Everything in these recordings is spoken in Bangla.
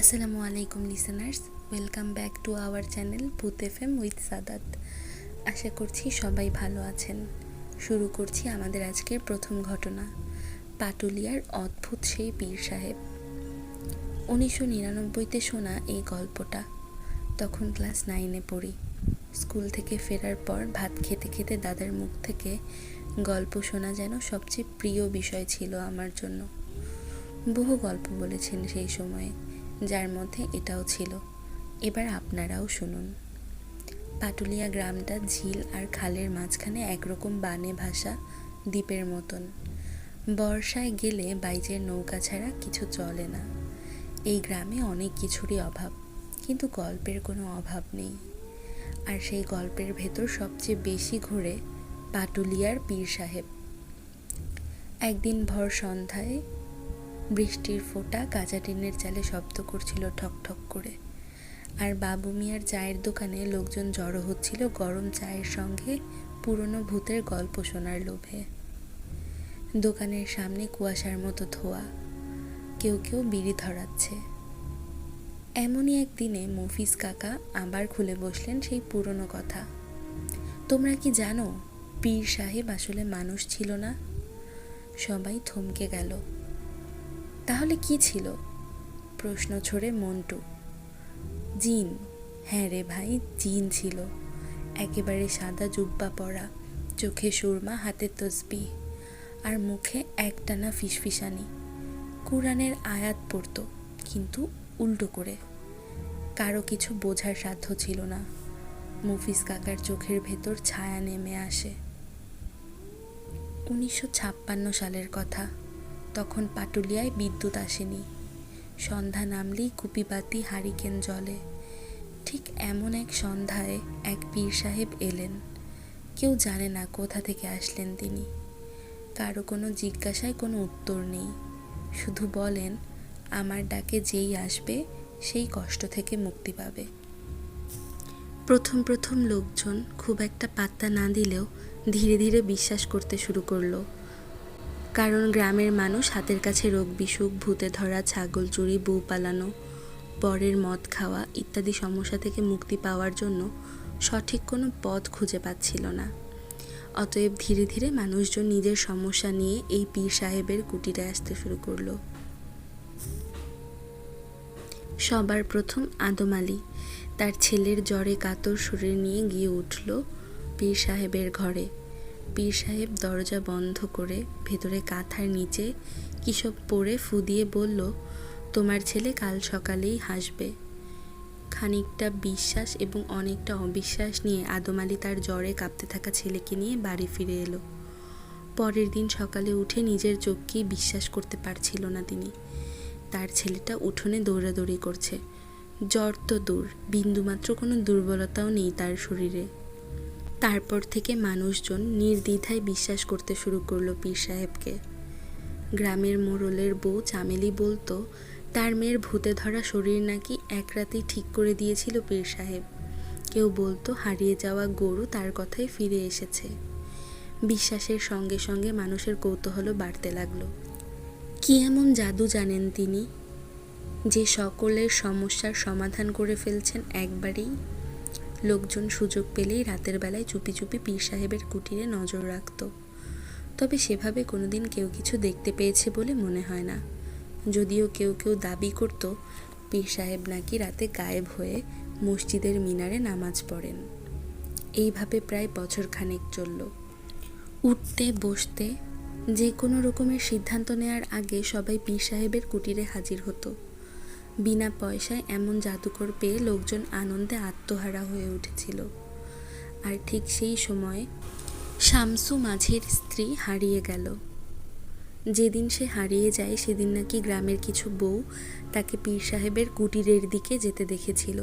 আসসালামু আলাইকুম listeners, welcome back to our channel ভূত এফএম উইথ সাদাত। আশা করছি সবাই ভালো আছেন। শুরু করছি আমাদের আজকের প্রথম ঘটনা, পাটুলিয়ার অদ্ভুত সেই পীর সাহেব। 1999-তে শোনা এই গল্পটা। তখন ক্লাস 9-এ পড়ি। স্কুল থেকে ফেরার পর ভাত খেতে খেতে দাদার মুখ থেকে গল্প শোনা যেন সবচেয়ে প্রিয় বিষয় ছিল আমার জন্য। বহু গল্প বলেছেন সেই সময়ে, যার মধ্যে এটাও ছিল। এবার আপনারাও শুনুন। পাটুলিয়া গ্রামটা ঝিল আর খালের মাঝখানে একরকম বানে ভাসা দ্বীপের মতন। বর্ষায় গেলে বাইচের নৌকা ছাড়া কিছু চলে না। এই গ্রামে অনেক কিছুরই অভাব, কিন্তু গল্পের কোনো অভাব নেই। আর সেই গল্পের ভেতর সবচেয়ে বেশি ঘুরে পাটুলিয়ার পীর সাহেব। একদিন ভর সন্ধ্যায় বৃষ্টির ফোঁটা কাঁচা টিনের চালে শব্দ করছিল ঠক ঠক করে, আর বাবু মিয়ার চায়ের দোকানে লোকজন জড়ো হচ্ছিল গরম চায়ের সঙ্গে পুরনো ভূতের গল্প শোনার লোভে। দোকানের সামনে কুয়াশার মতো ধোয়া, কেউ কেউ বিড়ি ধরাচ্ছে। এমনই একদিনে মফিজ কাকা আবার খুলে বসলেন সেই পুরনো কথা। তোমরা কি জানো, পীর সাহেব আসলে মানুষ ছিল না? সবাই থমকে গেল। তাহলে কি ছিল? প্রশ্ন ছড়ে মন্টু। জিন। হ্যাঁ রে ভাই, জিন ছিল। একেবারে সাদা জুব্বা পরা, চোখে সুরমা, হাতে তসবিহ, আর মুখে একটানা ফিসফিসানি। কুরআনের আয়াত পড়ত, কিন্তু উল্টো করে। কারো কিছু বোঝার সাধ্য ছিল না। মফিজ কাকার চোখের ভেতর ছায়া নেমে আসে। 1956 সালের কথা। তখন পাটুলিয়ায় বিদ্যুৎ আসেনি। সন্ধ্যা নামলেই কুপিবাতি হারিকেন জ্বলে। ঠিক এমন এক সন্ধ্যায় এক পীর সাহেব এলেন। কেউ জানে না কোথা থেকে আসলেন তিনি। কারো কোনো জিজ্ঞাসায় কোনো উত্তর নেই। শুধু বলেন, আমার ডাকে যেই আসবে সেই কষ্ট থেকে মুক্তি পাবে। প্রথম প্রথম লোকজন খুব একটা পাত্তা না দিলেও ধীরে ধীরে বিশ্বাস করতে শুরু করলো। কারণ গ্রামের মানুষ হাতের কাছে রোগ বিসুখ, ভূতে ধরা, ছাগল চুরি, বউ পালানো, পরের মদ খাওয়া ইত্যাদি সমস্যা থেকে মুক্তি পাওয়ার জন্য সঠিক কোনো পথ খুঁজে পাচ্ছিল না। অতএব ধীরে ধীরে মানুষজন নিজের সমস্যা নিয়ে এই পীর সাহেবের কুটিরে আসতে শুরু করলো। সবার প্রথম আদম আলী তার ছেলের জ্বরে কাতর শরীর নিয়ে গিয়ে উঠল পীর সাহেবের ঘরে। পীর সাহেব দরজা বন্ধ করে ভেতরে কাঁথার নিচে কিসব পড়ে ফু দিয়ে বলল, তোমার ছেলে কাল সকালেই হাসবে। খানিকটা বিশ্বাস এবং অনেকটা অবিশ্বাস নিয়ে আদম আলী তার জ্বরে কাঁপতে থাকা ছেলেকে নিয়ে বাড়ি ফিরে এলো। পরের দিন সকালে উঠে নিজের চোখকেই বিশ্বাস করতে পারছিল না তিনি। তার ছেলেটা উঠোনে দৌড়াদৌড়ি করছে। জ্বর তো দূর, বিন্দুমাত্র কোনো দুর্বলতাও নেই তার শরীরে। তারপর থেকে মানুষজন নির্দ্বিধায় বিশ্বাস করতে শুরু করলো পীর সাহেবকে। গ্রামের মোড়লের বউ চামেলি বলতো, তার মেয়ের ভূতে ধরা শরীর নাকি এক রাতেই ঠিক করে দিয়েছিল পীর সাহেব। কেউ বলতো হারিয়ে যাওয়া গরু তার কথায় ফিরে এসেছে। বিশ্বাসের সঙ্গে সঙ্গে মানুষের কৌতূহলও বাড়তে লাগলো। কি এমন জাদু জানেন তিনি, যে সকলের সমস্যার সমাধান করে ফেলছেন একবারেই? লোকজন সুযোগ পেলেই রাতের বেলায় চুপি চুপি পীর সাহেবের কুটিরে নজর রাখত। তবে সেভাবে কোনোদিন কেউ কিছু দেখতে পেয়েছে বলে মনে হয় না। যদিও কেউ কেউ দাবি করত পীর সাহেব নাকি রাতে গায়েব হয়ে মসজিদের মিনারে নামাজ পড়েন। এইভাবে প্রায় বছরখানেক চলল। উঠতে বসতে যে কোনো রকমের সিদ্ধান্ত নেওয়ার আগে সবাই পীর সাহেবের কুটিরে হাজির হতো। বিনা পয়সায় এমন জাদুকর পেয়ে লোকজন আনন্দে আত্মহারা হয়ে উঠেছিল। আর ঠিক সেই সময় শামসু মাঝির স্ত্রী হারিয়ে গেল। যেদিন সে হারিয়ে যায় সেদিন নাকি গ্রামের কিছু বউ তাকে পীর সাহেবের কুটিরের দিকে যেতে দেখেছিল।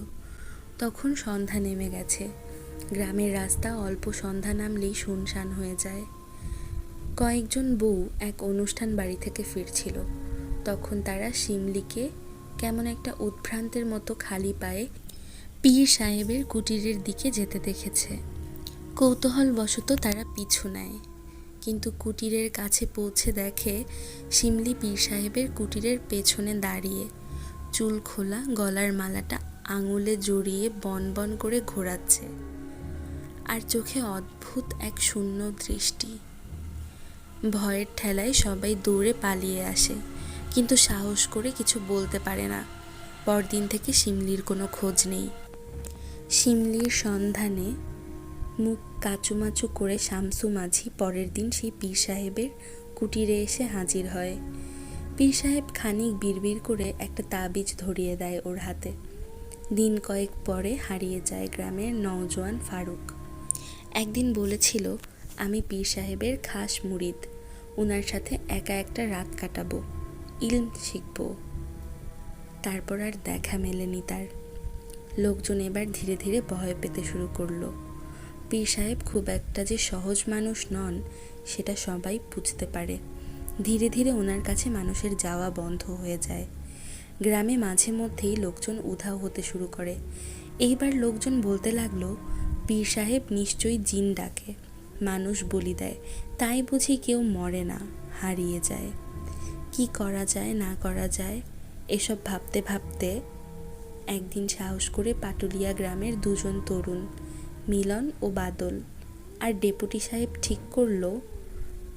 তখন সন্ধ্যা নেমে গেছে। গ্রামের রাস্তা অল্প সন্ধ্যা নামলেই শুনশান হয়ে যায়। কয়েকজন বউ এক অনুষ্ঠান বাড়ি থেকে ফিরছিল। তখন তারা শিমলিকে কেমন একটা উদ্ভ্রান্তের মতো খালি পায়ে পীর সাহেবের কুটিরের দিকে যেতে দেখেছে। কৌতূহলবশত তারা পিছু নেয়, কিন্তু কুটিরের কাছে পৌঁছে দেখে শিমলি পীর সাহেবের কুটিরের পেছনে দাঁড়িয়ে, চুল খোলা, গলার মালাটা আঙুলে জড়িয়ে বন বন করে ঘোরাচ্ছে, আর চোখে অদ্ভুত এক শূন্য দৃষ্টি। ভয়ের ঠেলায় সবাই দৌড়ে পালিয়ে আসে, কিন্তু সাহস করে কিছু বলতে পারে না। পরদিন থেকে শিমলির কোনো খোঁজ নেই। শিমলির সন্ধানে মুখ কাচুমাচু করে শামসু মাঝি পরের দিন সেই পীর সাহেবের কুটিরে এসে হাজির হয়। পীর সাহেব খানিক বিড়বিড় করে একটা তাবিজ ধরিয়ে দেয় ওর হাতে। দিন কয়েক পরে হারিয়ে যায় গ্রামের নওজোয়ান ফারুক। একদিন বলেছিল, আমি পীর সাহেবের খাস মুরিদ, ওনার সাথে একা একটা রাত কাটাবো, ইলম শিখব। তারপর আর দেখা মেলেনি তার। লোকজন এবার ধীরে ধীরে ভয় পেতে শুরু করলো। পীর সাহেব খুব একটা যে সহজ মানুষ নন সেটা সবাই বুঝতে পারে। ধীরে ধীরে ওনার কাছে মানুষের যাওয়া বন্ধ হয়ে যায়। গ্রামে মাঝে মধ্যেই লোকজন উধাও হতে শুরু করে। এইবার লোকজন বলতে লাগলো, পীর সাহেব নিশ্চয়ই জিন ডাকে, মানুষ বলি দেয়, তাই বুঝি কেউ মরে না, হারিয়ে যায়। কি করা যায় না করা যায় এসব ভাবতে ভাবতে একদিন সাহস করে পাটুলিয়া গ্রামের দুজন তরুণ, মিলন ও বাদল আর ডেপুটি সাহেব ঠিক করলো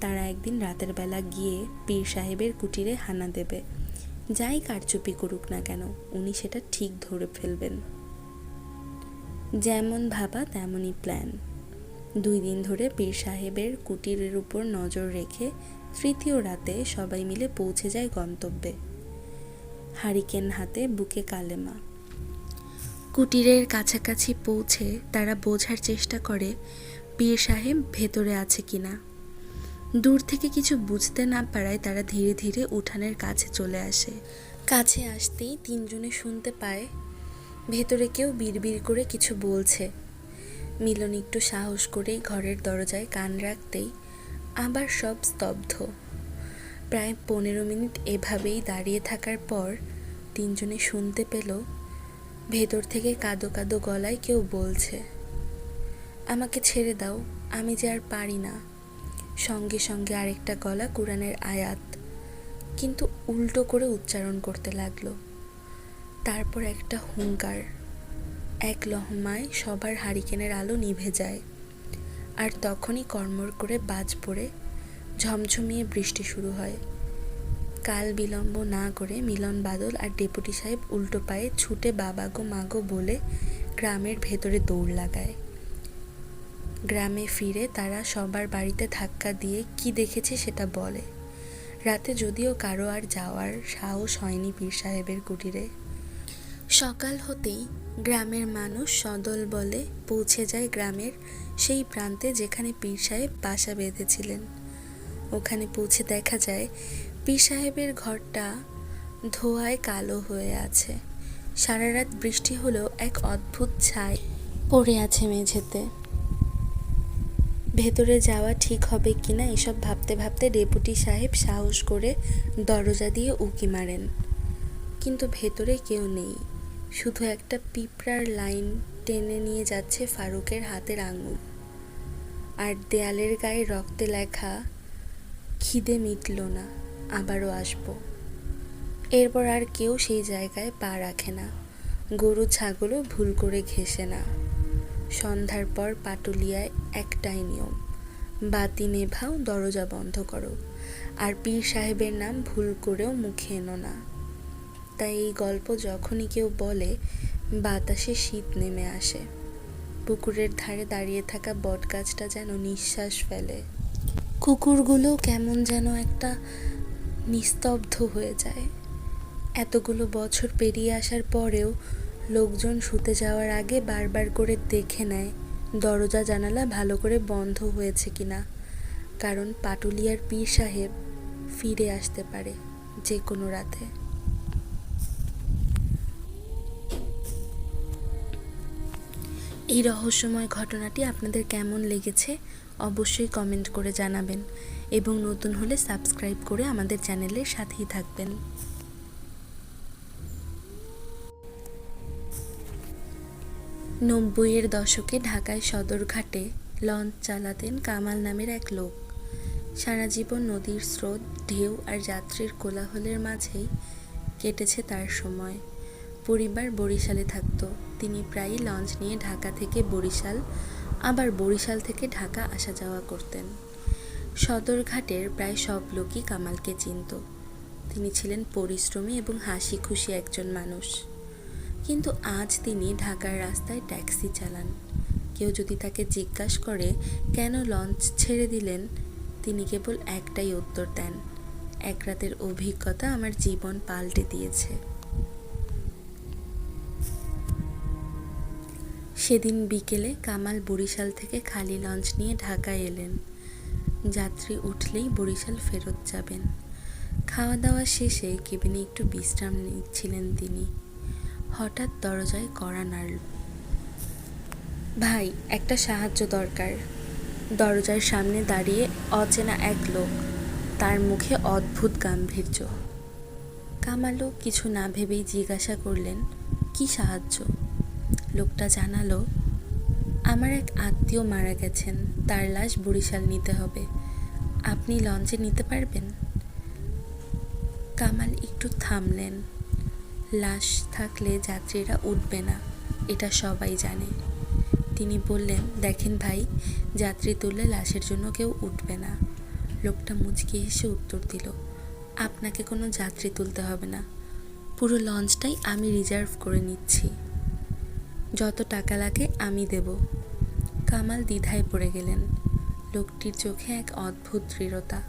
তারা একদিন রাতের বেলা গিয়ে পীর সাহেবের কুটিরে হানা দেবে। যাই কারচুপি করুক না কেন, উনি সেটা ঠিক ধরে ফেলবেন। যেমন ভাবা তেমনই প্ল্যান। 2 দিন ধরে পীর সাহেবের কুটিরের উপর নজর রেখে তৃতীয় রাতে সবাই মিলে পৌঁছে যায় গন্তব্যে। হারিকেন হাতে, বুকে কালেমা। কুটিরের কাছাকাছি পৌঁছে তারা বোঝার চেষ্টা করে পীর সাহেব ভেতরে আছে কিনা। দূর থেকে কিছু বুঝতে না পারায় তারা ধীরে ধীরে উঠানের কাছে চলে আসে। কাছে আসতেই 3 জনে শুনতে পায় ভেতরে কেউ বিড়বিড় করে কিছু বলছে। মিলন একটু সাহস করেই ঘরের দরজায় কান রাখতেই আবার সব স্তব্ধ। প্রায় 15 মিনিট এভাবেই দাঁড়িয়ে থাকার পর 3 জনে শুনতে পেল ভেতর থেকে কাঁদো কাঁদো গলায় কেউ বলছে, আমাকে ছেড়ে দাও, আমি যে আর পারি না। সঙ্গে সঙ্গে আরেকটা গলা কোরআনের আয়াত, কিন্তু উল্টো করে উচ্চারণ করতে লাগলো। তারপর একটা হুঙ্কার, এক লহমায় সবার হারিকেনের আলো নিভে যায়। আর তখনই কড়মড় করে বাজ পড়ে ঝমঝমিয়ে বৃষ্টি শুরু হয়। কাল বিলম্ব না করে মিলন, বাদল আর ডেপুটি সাহেব উল্টো পায়ে ছুটে বাবা গো মাগো বলে গ্রামের ভেতরে দৌড় লাগায়। গ্রামে ফিরে তারা সবার বাড়িতে ধাক্কা দিয়ে কি দেখেছে সেটা বলে। রাতে যদিও কারো আর যাওয়ার সাহস হয়নি পীর সাহেবের কুটিরে। সকাল হতেই গ্রামের মানুষ সদল বলে পৌঁছে যায় গ্রামের সেই প্রান্তে যেখানে পীর সাহেব বাসা বেঁধেছিলেন। ওখানে পৌঁছে দেখা যায় পীর সাহেবের ঘরটা ধোঁয়ায় কালো হয়ে আছে। সারা রাত বৃষ্টি হলেও এক অদ্ভুত ছাই পড়ে আছে মেঝেতে। ভেতরে যাওয়া ঠিক হবে কিনা এসব ভাবতে ভাবতে ডেপুটি সাহেব সাহস করে দরজা দিয়ে উঁকি মারেন, কিন্তু ভেতরে কেউ নেই। শুধু একটা পিঁপড়ার লাইন টেনে নিয়ে যাচ্ছে ফারুকের হাতের আঙুল, আর দেয়ালের গায়ে রক্তে লেখা, খিদে মিটল না, আবারও আসবো। এরপর আর কেউ সেই জায়গায় পা রাখে না, গরু ছাগলও ভুল করে ঘেঁষে না। সন্ধ্যার পর পাটুলিয়ায় একটাই নিয়ম, বাতি নেভাও, দরজা বন্ধ করো, আর পীর সাহেবের নাম ভুল করেও মুখে এনো না। তাই এই গল্প যখনই কেউ বলে বাতাসে শীত নেমে আসে। পুকুরের ধারে দাঁড়িয়ে থাকা বটগাছটা যেন নিঃশ্বাস ফেলে। কুকুরগুলো কেমন যেন একটা নিস্তব্ধ হয়ে যায়। এতগুলো বছর পেরিয়ে আসার পরেও লোকজন শুতে যাওয়ার আগে বারবার করে দেখে নেয় দরজা জানালা ভালো করে বন্ধ হয়েছে কিনা, কারণ পাটুলিয়ার পীর সাহেব ফিরে আসতে পারে যে কোনো রাতে। এই রহস্যময় ঘটনাটি আপনাদের কেমন লেগেছে অবশ্যই কমেন্ট করে জানাবেন, এবং নতুন হলে সাবস্ক্রাইব করে আমাদের চ্যানেলের সাথেই থাকবেন। 90-এর দশকে ঢাকায় সদরঘাটে লঞ্চ চালাতেন কামাল নামের এক লোক। সারা জীবন নদীর স্রোত, ঢেউ আর যাত্রীর কোলাহলের মাঝেই কেটেছে তার সময়। পরিবার বরিশালে থাকতো। তিনি প্রায়ই লঞ্চ নিয়ে ঢাকা থেকে বরিশাল, আবার বরিশাল থেকে ঢাকা আসা যাওয়া করতেন। সদরঘাটের প্রায় সব লোকই কামালকে চিনত। তিনি ছিলেন পরিশ্রমী এবং হাসি খুশি একজন মানুষ। কিন্তু আজ তিনি ঢাকার রাস্তায় ট্যাক্সি চালান। কেউ যদি তাকে জিজ্ঞাসা করে কেন লঞ্চ ছেড়ে দিলেন, তিনি কেবল একটাই উত্তর দেন, এক রাতের অভিজ্ঞতা আমার জীবন পাল্টে দিয়েছে। সেদিন বিকেলে কামাল বরিশাল থেকে খালি লঞ্চ নিয়ে ঢাকায় এলেন। যাত্রী উঠলেই বরিশাল ফেরত যাবেন। খাওয়া দাওয়া শেষে কেবিনে একটু বিশ্রাম নিচ্ছিলেন তিনি। হঠাৎ দরজায় কড়া নাড়ল। ভাই, একটা সাহায্য দরকার। দরজার সামনে দাঁড়িয়ে অচেনা এক লোক, তার মুখে অদ্ভুত গাম্ভীর্য। কামালও কিছু না ভেবেই জিজ্ঞাসা করলেন, কি সাহায্য? লোকটা জানালো, আমার এক আত্মীয় মারা গেছেন, তার লাশ বরিশাল নিতে হবে, আপনি লঞ্চে নিতে পারবেন? কামাল একটু থামলেন। লাশ থাকলে যাত্রীরা উঠবে না, এটা সবাই জানে। তিনি বললেন, দেখেন ভাই, যাত্রী তুললে লাশের জন্য কেউ উঠবে না। লোকটা মুচকি হেসে উত্তর দিল, আপনাকে কোনো যাত্রী তুলতে হবে না, পুরো লঞ্চটাই আমি রিজার্ভ করে নিচ্ছি, যত টাকা লাগে আমি দেব। কামাল দ্বিধায় পড়ে গেলেন। লোকটির চোখে এক অদ্ভুত দৃঢ়তা।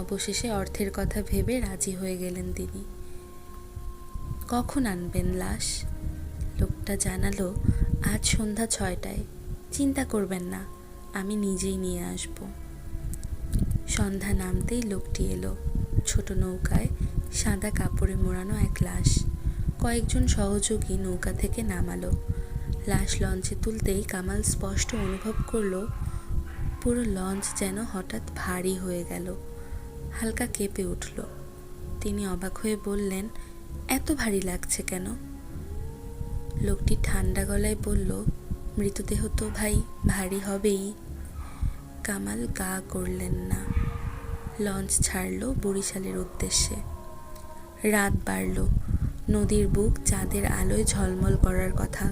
অবশেষে অর্থের কথা ভেবে রাজি হয়ে গেলেন তিনি। কখন আনবেন লাশ? লোকটা জানালো, আজ সন্ধ্যা 6টায়। চিন্তা করবেন না, আমি নিজেই নিয়ে আসব। সন্ধ্যা নামতেই লোকটি এলো। ছোট নৌকায় সাদা কাপড়ে মোড়ানো এক লাশ। কয়েকজন সহযোগী নৌকা থেকে নামালো। লাশ লঞ্চে তুলতেই কামাল স্পষ্ট অনুভব করলো, পুরো লঞ্চ যেন হঠাৎ ভারী হয়ে গেল, হালকা কেঁপে উঠল। তিনি অবাক হয়ে বললেন, এত ভারী লাগছে কেন? লোকটি ঠান্ডা গলায় বলল, মৃতদেহ তো ভাই ভারী হবেই। কামাল গা করলেন না। লঞ্চ ছাড়ল বরিশালের উদ্দেশ্যে। রাত বাড়ল। নদীর বুক চাঁদের আলোয় ঝলমল করার কথা,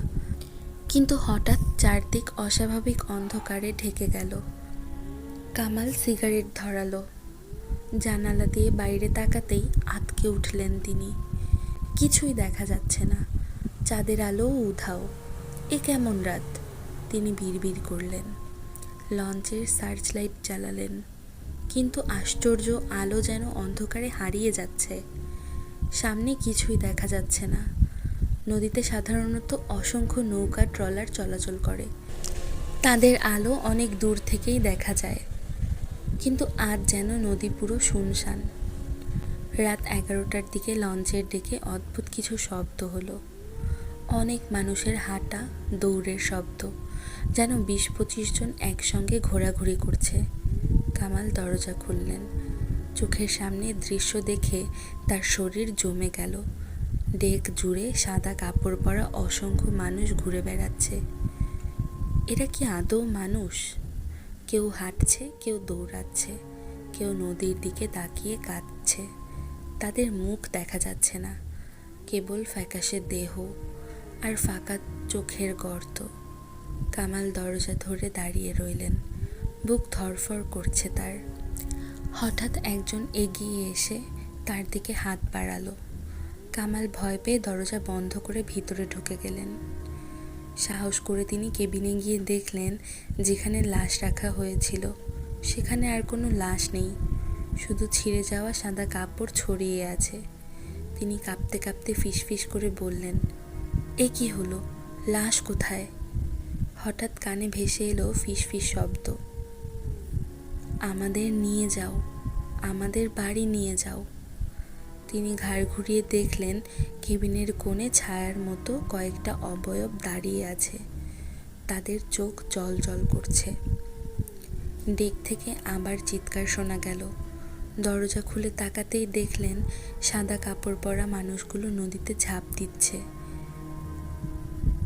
কিন্তু হঠাৎ চারদিক অস্বাভাবিক অন্ধকারে ঢেকে গেল। কামাল সিগারেট ধরালো। জানালা দিয়ে বাইরে তাকাতেই আঁতকে উঠলেন তিনি। কিছুই দেখা যাচ্ছে না, চাঁদের আলোও উধাও। এ কেমন রাত? তিনি বিড়বিড় করলেন। লঞ্চের সার্চ লাইট জ্বালালেন, কিন্তু আশ্চর্য, আলো যেন অন্ধকারে হারিয়ে যাচ্ছে। সামনে কিছুই দেখা যাচ্ছে না। নদীতে সাধারণত অসংখ্য নৌকা ট্রলার চলাচল করে, তাদের আলো অনেক দূর থেকেই দেখা যায়, কিন্তু আজ যেন নদী পুরো শুনশান। রাত 11টার দিকে লঞ্চের ডেকে অদ্ভুত কিছু শব্দ হলো। অনেক মানুষের হাঁটা, দৌড়ের শব্দ, যেন 20-25 জন একসঙ্গে ঘোরাঘুরি করছে। কামাল দরজা খুললেন। চোখের সামনে দৃশ্য দেখে তার শরীর জমে গেল। ডেক জুড়ে সাদা কাপড় পরা অসংখ্য মানুষ ঘুরে বেড়াচ্ছে। এরা কি আদৌ মানুষ? কেউ হাঁটছে, কেউ দৌড়াচ্ছে, কেউ নদীর দিকে তাকিয়ে কাঁদছে। তাদের মুখ দেখা যাচ্ছে না, কেবল ফ্যাকাশে দেহ আর ফাঁকা চোখের গর্ত। কামাল দরজা ধরে দাঁড়িয়ে রইলেন। বুক ধড়ফড় করছে তার। হঠাৎ একজন এগিয়ে এসে তার দিকে হাত বাড়ালো। কামাল ভয় পেয়ে দরজা বন্ধ করে ভিতরে ঢুকে গেলেন। সাহস করে তিনি কেবিনে গিয়ে দেখলেন, যেখানে লাশ রাখা হয়েছিল সেখানে আর কোনো লাশ নেই, শুধু ছিঁড়ে যাওয়া সাদা কাপড় ছড়িয়ে আছে। তিনি কাঁপতে কাঁপতে ফিসফিস করে বললেন, এ কি হলো? লাশ কোথায়? হঠাৎ কানে ভেসে এলো ফিসফিস শব্দ, আমাদের নিয়ে যাও, আমাদের বাড়ি নিয়ে যাও। তিনি ঘাড় ঘুরিয়ে দেখলেন, কেবিনের কোণে ছায়ার মতো কয়েকটা অবয়ব দাঁড়িয়ে আছে। তাদের চোখ জ্বলজ্বল করছে। ডেক থেকে আবার চিৎকার শোনা গেল। দরজা খুলে তাকাতেই দেখলেন, সাদা কাপড় পরা মানুষগুলো নদীতে ঝাঁপ দিচ্ছে,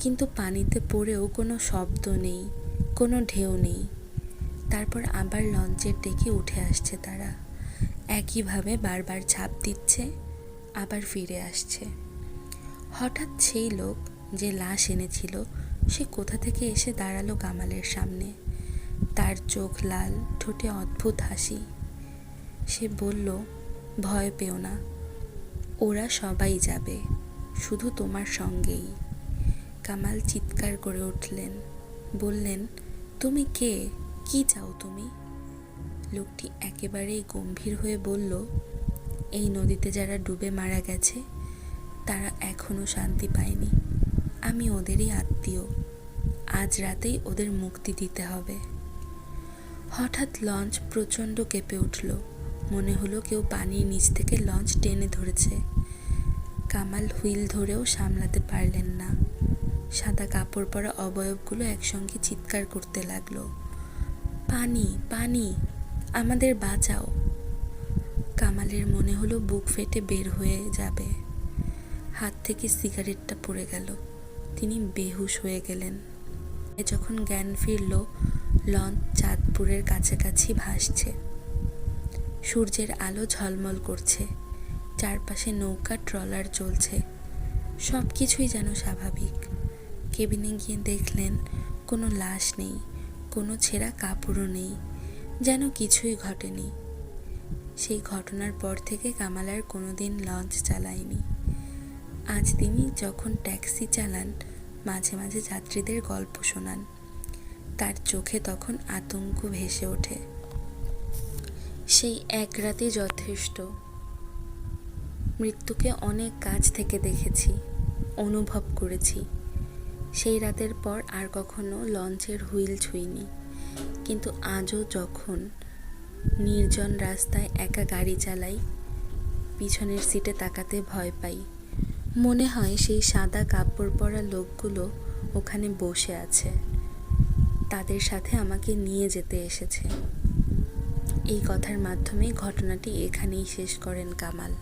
কিন্তু পানিতে পড়েও কোনো শব্দ নেই, কোনো ঢেউ নেই। তারপর আবার লঞ্চের ডেকে উঠে আসছে তারা। একইভাবে বারবার ঝাঁপ দিচ্ছে, আবার ফিরে আসছে। হঠাৎ সেই লোক যে লাশ এনেছিল সে কোথা থেকে এসে দাঁড়ালো কামালের সামনে। তার চোখ লাল, ঠোঁটে অদ্ভুত হাসি। সে বলল, ভয় পেও না, ওরা সবাই যাবে, শুধু তোমার সঙ্গেই। কামাল চিৎকার করে উঠলেন, বললেন, তুমি কে? কি চাও তুমি? লোকটি একেবারেই গম্ভীর হয়ে বলল, এই নদীতে যারা ডুবে মারা গেছে তারা এখনো শান্তি পায়নি। আমি ওদেরই আত্মীয়। আজ রাতেই ওদের মুক্তি দিতে হবে। হঠাৎ লঞ্চ প্রচণ্ড কেঁপে উঠল। মনে হলো কেউ পানির নিচ থেকে লঞ্চ টেনে ধরেছে। কামাল হুইল ধরেও সামলাতে পারলেন না। সাদা কাপড় পরা অবয়বগুলো একসঙ্গে চিৎকার করতে লাগলো, পানি, পানি, আমাদের বাঁচাও। কামালের মনে হলো বুক ফেটে বের হয়ে যাবে। হাত থেকে সিগারেটটা পড়ে গেল। তিনি বেহুশ হয়ে গেলেন। যখন জ্ঞান ফিরল, লঞ্চ চাঁদপুরের কাছাকাছি ভাসছে। সূর্যের আলো ঝলমল করছে। চারপাশে নৌকা, ট্রলার চলছে। সব কিছুই যেন স্বাভাবিক। কেবিনে গিয়ে দেখলেন কোনো লাশ নেই, কোনো ছেঁড়া কাপড়ও নেই, যেন কিছুই ঘটেনি। সেই ঘটনার পর থেকে কামাল আর কোনোদিন লঞ্চ চালায়নি। আজ তিনি যখন ট্যাক্সি চালান, মাঝে মাঝে যাত্রীদের গল্প শোনান। তার চোখে তখন আতঙ্ক ভেসে ওঠে। সেই এক রাতে যথেষ্ট। মৃত্যুকে অনেক কাছ থেকে দেখেছি, অনুভব করেছি। সেই রাতের পর আর কখনো লঞ্চের হুইল ছুঁইনি। কিন্তু আজও যখন নির্জন রাস্তায় একা গাড়ি চালাই, পিছনের সিটে তাকাতে ভয় পাই। মনে হয় সেই সাদা কাপড় পরা লোকগুলো ওখানে বসে আছে, তাদের সাথে আমাকে নিয়ে যেতে এসেছে। এই কথার মাধ্যমে ঘটনাটি এখানেই শেষ করেন কামাল।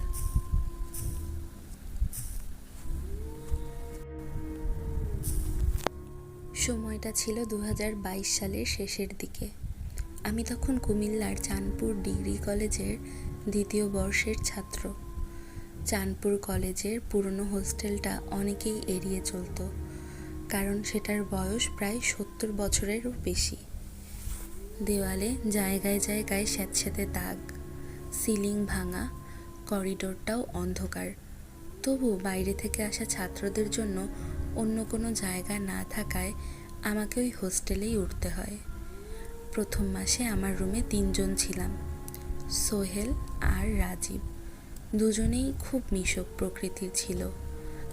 সময়টা ছিল 2022 সালের শেষের দিকে। আমি তখন কুমিল্লার চাঁদপুর ডিগ্রি কলেজের 2য় বর্ষের ছাত্র। চাঁদপুর কলেজের পুরনো হোস্টেলটা অনেকেই এড়িয়ে চলত, কারণ সেটার বয়স প্রায় 70 বছরেরও বেশি। দেওয়ালে জায়গায় জায়গায় স্যাঁতস্যাঁতে দাগ, সিলিং ভাঙা, করিডোরটাও অন্ধকার। তবু বাইরে থেকে আসা ছাত্রদের জন্য অন্য কোনো জায়গা না থাকায় আমাকে ওই হোস্টেলেই উঠতে হয়। প্রথম মাসে আমার রুমে 3 জন ছিলাম, সোহেল আর রাজীব। দুজনেই খুব মিশুক প্রকৃতির ছিল।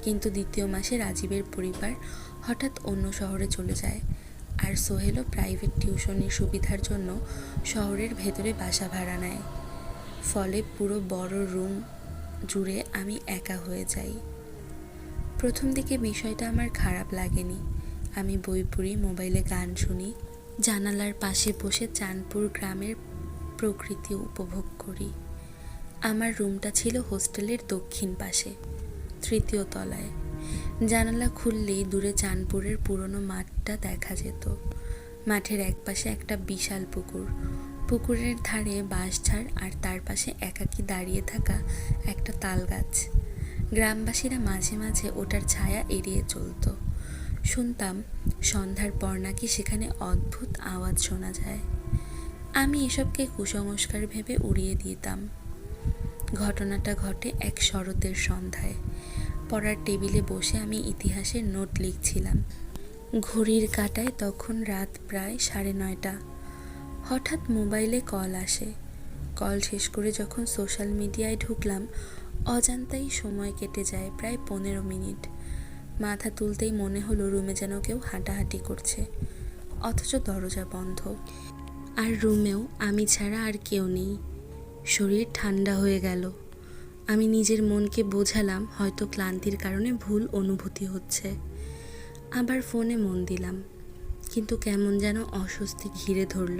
কিন্তু দ্বিতীয় মাসে রাজীবের পরিবার হঠাৎ অন্য শহরে চলে যায়, আর সোহেলও প্রাইভেট টিউশনির সুবিধার জন্য শহরের ভেতরে বাসা ভাড়া নেয়। ফলে পুরো বড় রুম জুড়ে আমি একা হয়ে যাই। প্রথম দিকে বিষয়টা আমার খারাপ লাগেনি। আমি বই পড়ি, মোবাইলে গান শুনি, জানালার পাশে বসে চাঁদপুর গ্রামের প্রকৃতি উপভোগ করি। আমার রুমটা ছিল হোস্টেলের দক্ষিণ পাশে, 3য় তলায়। জানালা খুললেই দূরে চাঁদপুরের পুরনো মাঠটা দেখা যেত। মাঠের একপাশে একটা বিশাল পুকুর, পুকুরের ধারে বাঁশঝাড়, আর তার পাশে একাকী দাঁড়িয়ে থাকা একটা তাল গাছ। গ্রামবাসীরা মাঝে মাঝে ওটার ছায়া এড়িয়ে চলত। শুনতাম সন্ধ্যার পর নাকি সেখানে অদ্ভুত আওয়াজ শোনা যায়। আমি এসবকে কুসংস্কার ভেবে উড়িয়ে দিতাম। ঘটনাটা ঘটে এক শরতের সন্ধ্যায়। পড়ার টেবিলে বসে আমি ইতিহাসের নোট লিখছিলাম। ঘড়ির কাঁটায় তখন রাত প্রায় 9:30। হঠাৎ মোবাইলে কল আসে। কল শেষ করে যখন সোশ্যাল মিডিয়ায় ঢুকলাম, অজান্তেই সময় কেটে যায় প্রায় 15 মিনিট। মাথা তুলতেই মনে হলো রুমে যেন কেউ হাঁটাহাঁটি করছে, অথচ দরজা বন্ধ। আর রুমেও আমি ছাড়া আর কেউ নেই। শরীর ঠান্ডা হয়ে গেল। আমি নিজের মনকে বোঝালাম হয়তো ক্লান্তির কারণে ভুল অনুভূতি হচ্ছে। আবার ফোনে মন দিলাম, কিন্তু কেমন যেন অস্বস্তি ঘিরে ধরল।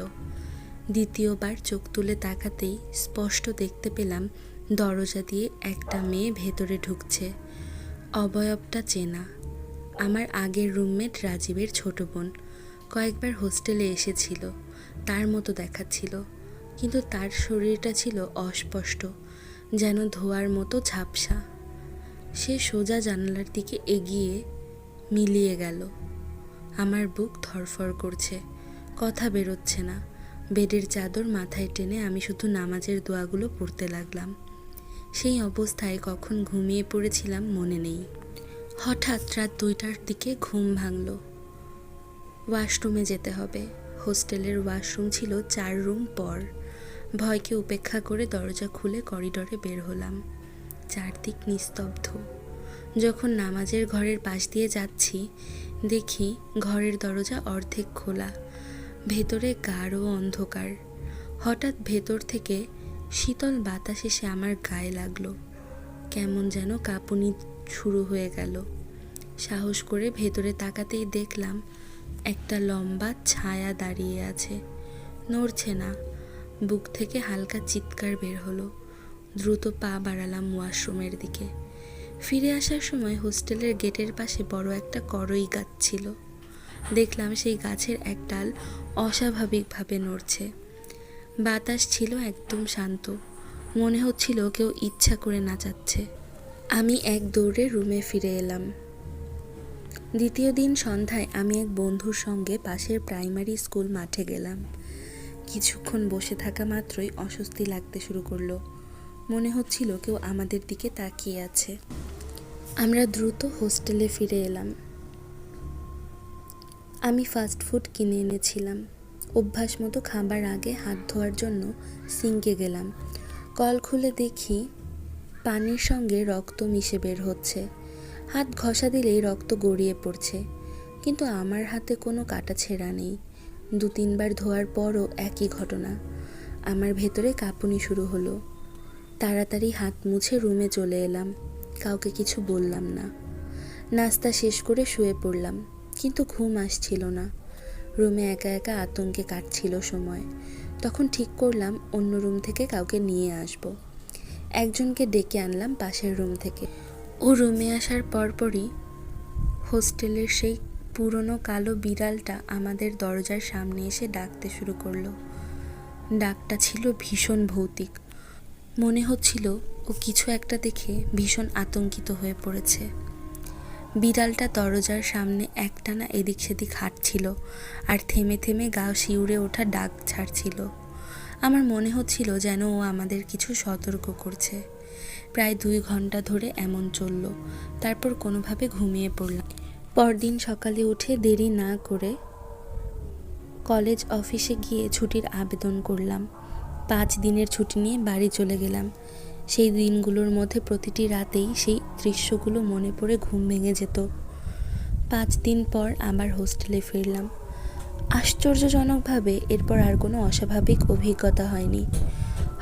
দ্বিতীয়বার চোখ তুলে তাকাতেই স্পষ্ট দেখতে পেলাম দরজা দিয়ে একটা মেয়ে ভেতরে ঢুকছে। অবয়বটা চেনা, আমার আগের রুমমেট রাজীবের ছোট বোন। কয়েকবার হোস্টেলে এসেছিল, তার মতো দেখাচ্ছিল, কিন্তু তার শরীরটা ছিল অস্পষ্ট। যেন ধোয়ার মতো ঝাপসা। সে সোজা জানালার দিকে এগিয়ে মিলিয়ে গেল। আমার বুক ধড়ফড় করছে, কথা বেরোচ্ছে না। বেডের চাদর মাথায় টেনে আমি শুধু নামাজের দোয়াগুলো পড়তে লাগলাম। সেই অবস্থায় কখন ঘুমিয়ে পড়েছিলাম মনে নেই। হঠাৎ রাত 2টার দিকে ঘুম ভাঙল। ওয়াশরুমে যেতে হবে। হোস্টেলের ওয়াশরুম ছিল 4 রুম পর। ভয়কে উপেক্ষা করে দরজা খুলে করিডরে বের হলাম। চারদিক নিস্তব্ধ। যখন নামাজের ঘরের পাশ দিয়ে যাচ্ছি, দেখি ঘরের দরজা অর্ধেক খোলা, ভেতরে গাঢ় অন্ধকার। হঠাৎ ভেতর থেকে শীতল বাতাস এসে আমার গায়ে লাগলো। কেমন যেন কাঁপুনি শুরু হয়ে গেল। সাহস করে ভেতরে তাকাতেই দেখলাম একটা লম্বা ছায়া দাঁড়িয়ে আছে, নড়ছে না। বুক থেকে হালকা চিৎকার বের হলো। দ্রুত পা বাড়ালাম ওয়াশরুমের দিকে। ফিরে আসার সময় হোস্টেলের গেটের পাশে বড় একটা করই গাছ ছিল। দেখলাম সেই গাছের এক ডাল অস্বাভাবিকভাবে নড়ছে। বাতাস ছিল একদম শান্ত, মনে হচ্ছিল কেউ ইচ্ছা করে নাচাচ্ছে। আমি এক দৌড়ে রুমে ফিরে এলাম। দ্বিতীয় দিন সন্ধ্যায় আমি এক বন্ধুর সঙ্গে পাশের প্রাইমারি স্কুল মাঠে গেলাম। কিছুক্ষণ বসে থাকা মাত্রই অস্বস্তি লাগতে শুরু করলো। মনে হচ্ছিল কেউ আমাদের দিকে তাকিয়ে আছে। আমরা দ্রুত হোস্টেলে ফিরে এলাম। আমি ফাস্ট ফুড কিনে এনেছিলাম। অভ্যাস মতো খাবার আগে হাত ধোয়ার জন্য সিঙ্কে গেলাম। কল খুলে দেখি পানির সঙ্গে রক্ত মিশে বের হচ্ছে। হাত ঘষা দিলেই রক্ত গড়িয়ে পড়ছে, কিন্তু আমার হাতে কোনো কাটাছেঁড়া নেই। 2-3 বার ধোয়ার পরও একই ঘটনা। আমার ভেতরে কাঁপুনি শুরু হলো। তাড়াতাড়ি হাত মুছে রুমে চলে এলাম। কাউকে কিছু বললাম না। নাস্তা শেষ করে শুয়ে পড়লাম, কিন্তু ঘুম আসছিল না। রুমে একা একা আতঙ্কে কাটছিল সময়। তখন ঠিক করলাম অন্য রুম থেকে কাউকে নিয়ে আসব। একজনকে ডেকে আনলাম পাশের রুম থেকে। ও রুমে আসার পরপরই হোস্টেলের সেই পুরনো কালো বিড়ালটা আমাদের দরজার সামনে এসে ডাকতে শুরু করলো। ডাকটা ছিল ভীষণ ভৌতিক। মনে হচ্ছিল ও কিছু একটা দেখে ভীষণ আতঙ্কিত হয়ে পড়েছে। বিড়ালটা দরজার সামনে একটানা এদিক সেদিক হাঁটছিল আর থেমে থেমে গা শিউরে ওঠা ডাক ছাড়ছিল। আমার মনে হচ্ছিল যেন ও আমাদের কিছু সতর্ক করছে। প্রায় 2 ঘন্টা ধরে এমন চলল। তারপর কোনোভাবে ঘুমিয়ে পড়লাম। পরদিন সকালে উঠে দেরি না করে কলেজ অফিসে গিয়ে ছুটির আবেদন করলাম। 5 দিনের ছুটি নিয়ে বাড়ি চলে গেলাম। সেই দিনগুলোর মধ্যে প্রতিটি রাতেই সেই দৃশ্যগুলো মনে পড়ে ঘুম ভেঙে যেত। 5 দিন পর আবার হোস্টেলে ফিরলাম। আশ্চর্যজনকভাবে এরপর আর কোনো অস্বাভাবিক অভিজ্ঞতা হয়নি।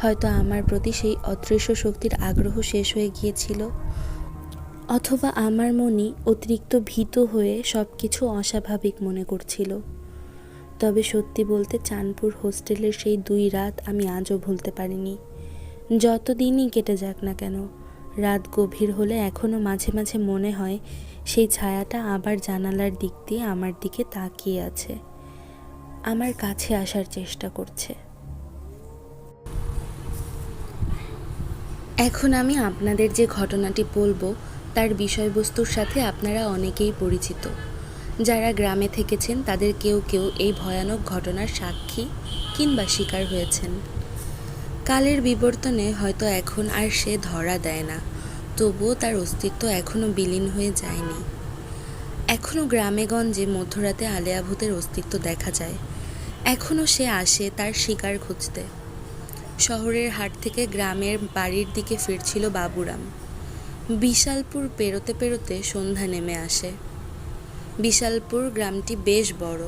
হয়তো আমার প্রতি সেই অদৃশ্য শক্তির আগ্রহ শেষ হয়ে গিয়েছিল, অথবা আমার মনই অতিরিক্ত ভীত হয়ে সব কিছু অস্বাভাবিক মনে করছিল। তবে সত্যি বলতে চাঁদপুর হোস্টেলের সেই 2 রাত আমি আজও ভুলতে পারিনি। যত দিনই কেটে যাক না কেন, রাত গভীর হলে এখনও মাঝে মাঝে মনে হয় সেই ছায়াটা আবার জানালার দিক দিয়ে আমার দিকে তাকিয়ে আছে, আমার কাছে আসার চেষ্টা করছে। এখন আমি আপনাদের যে ঘটনাটি বলবো তার বিষয়বস্তুর সাথে আপনারা অনেকেই পরিচিত। যারা গ্রামে থেকেছেন তাদের কেউ কেউ এই ভয়ানক ঘটনার সাক্ষী কিংবা শিকার হয়েছেন। কালের বিবর্তনে হয়তো এখন আর সে ধরা দেয় না, তবুও তার অস্তিত্ব এখনও বিলীন হয়ে যায়নি। এখনও গ্রামেগঞ্জে মধ্যরাতে আলেয়া ভূতের অস্তিত্ব দেখা যায়। এখনও সে আসে তার শিকার খুঁজতে। শহরের হাট থেকে গ্রামের বাড়ির দিকে ফিরছিল বাবুরাম। বিশালপুর পেরোতে পেরোতে সন্ধ্যা নেমে আসে। বিশালপুর গ্রামটি বেশ বড়।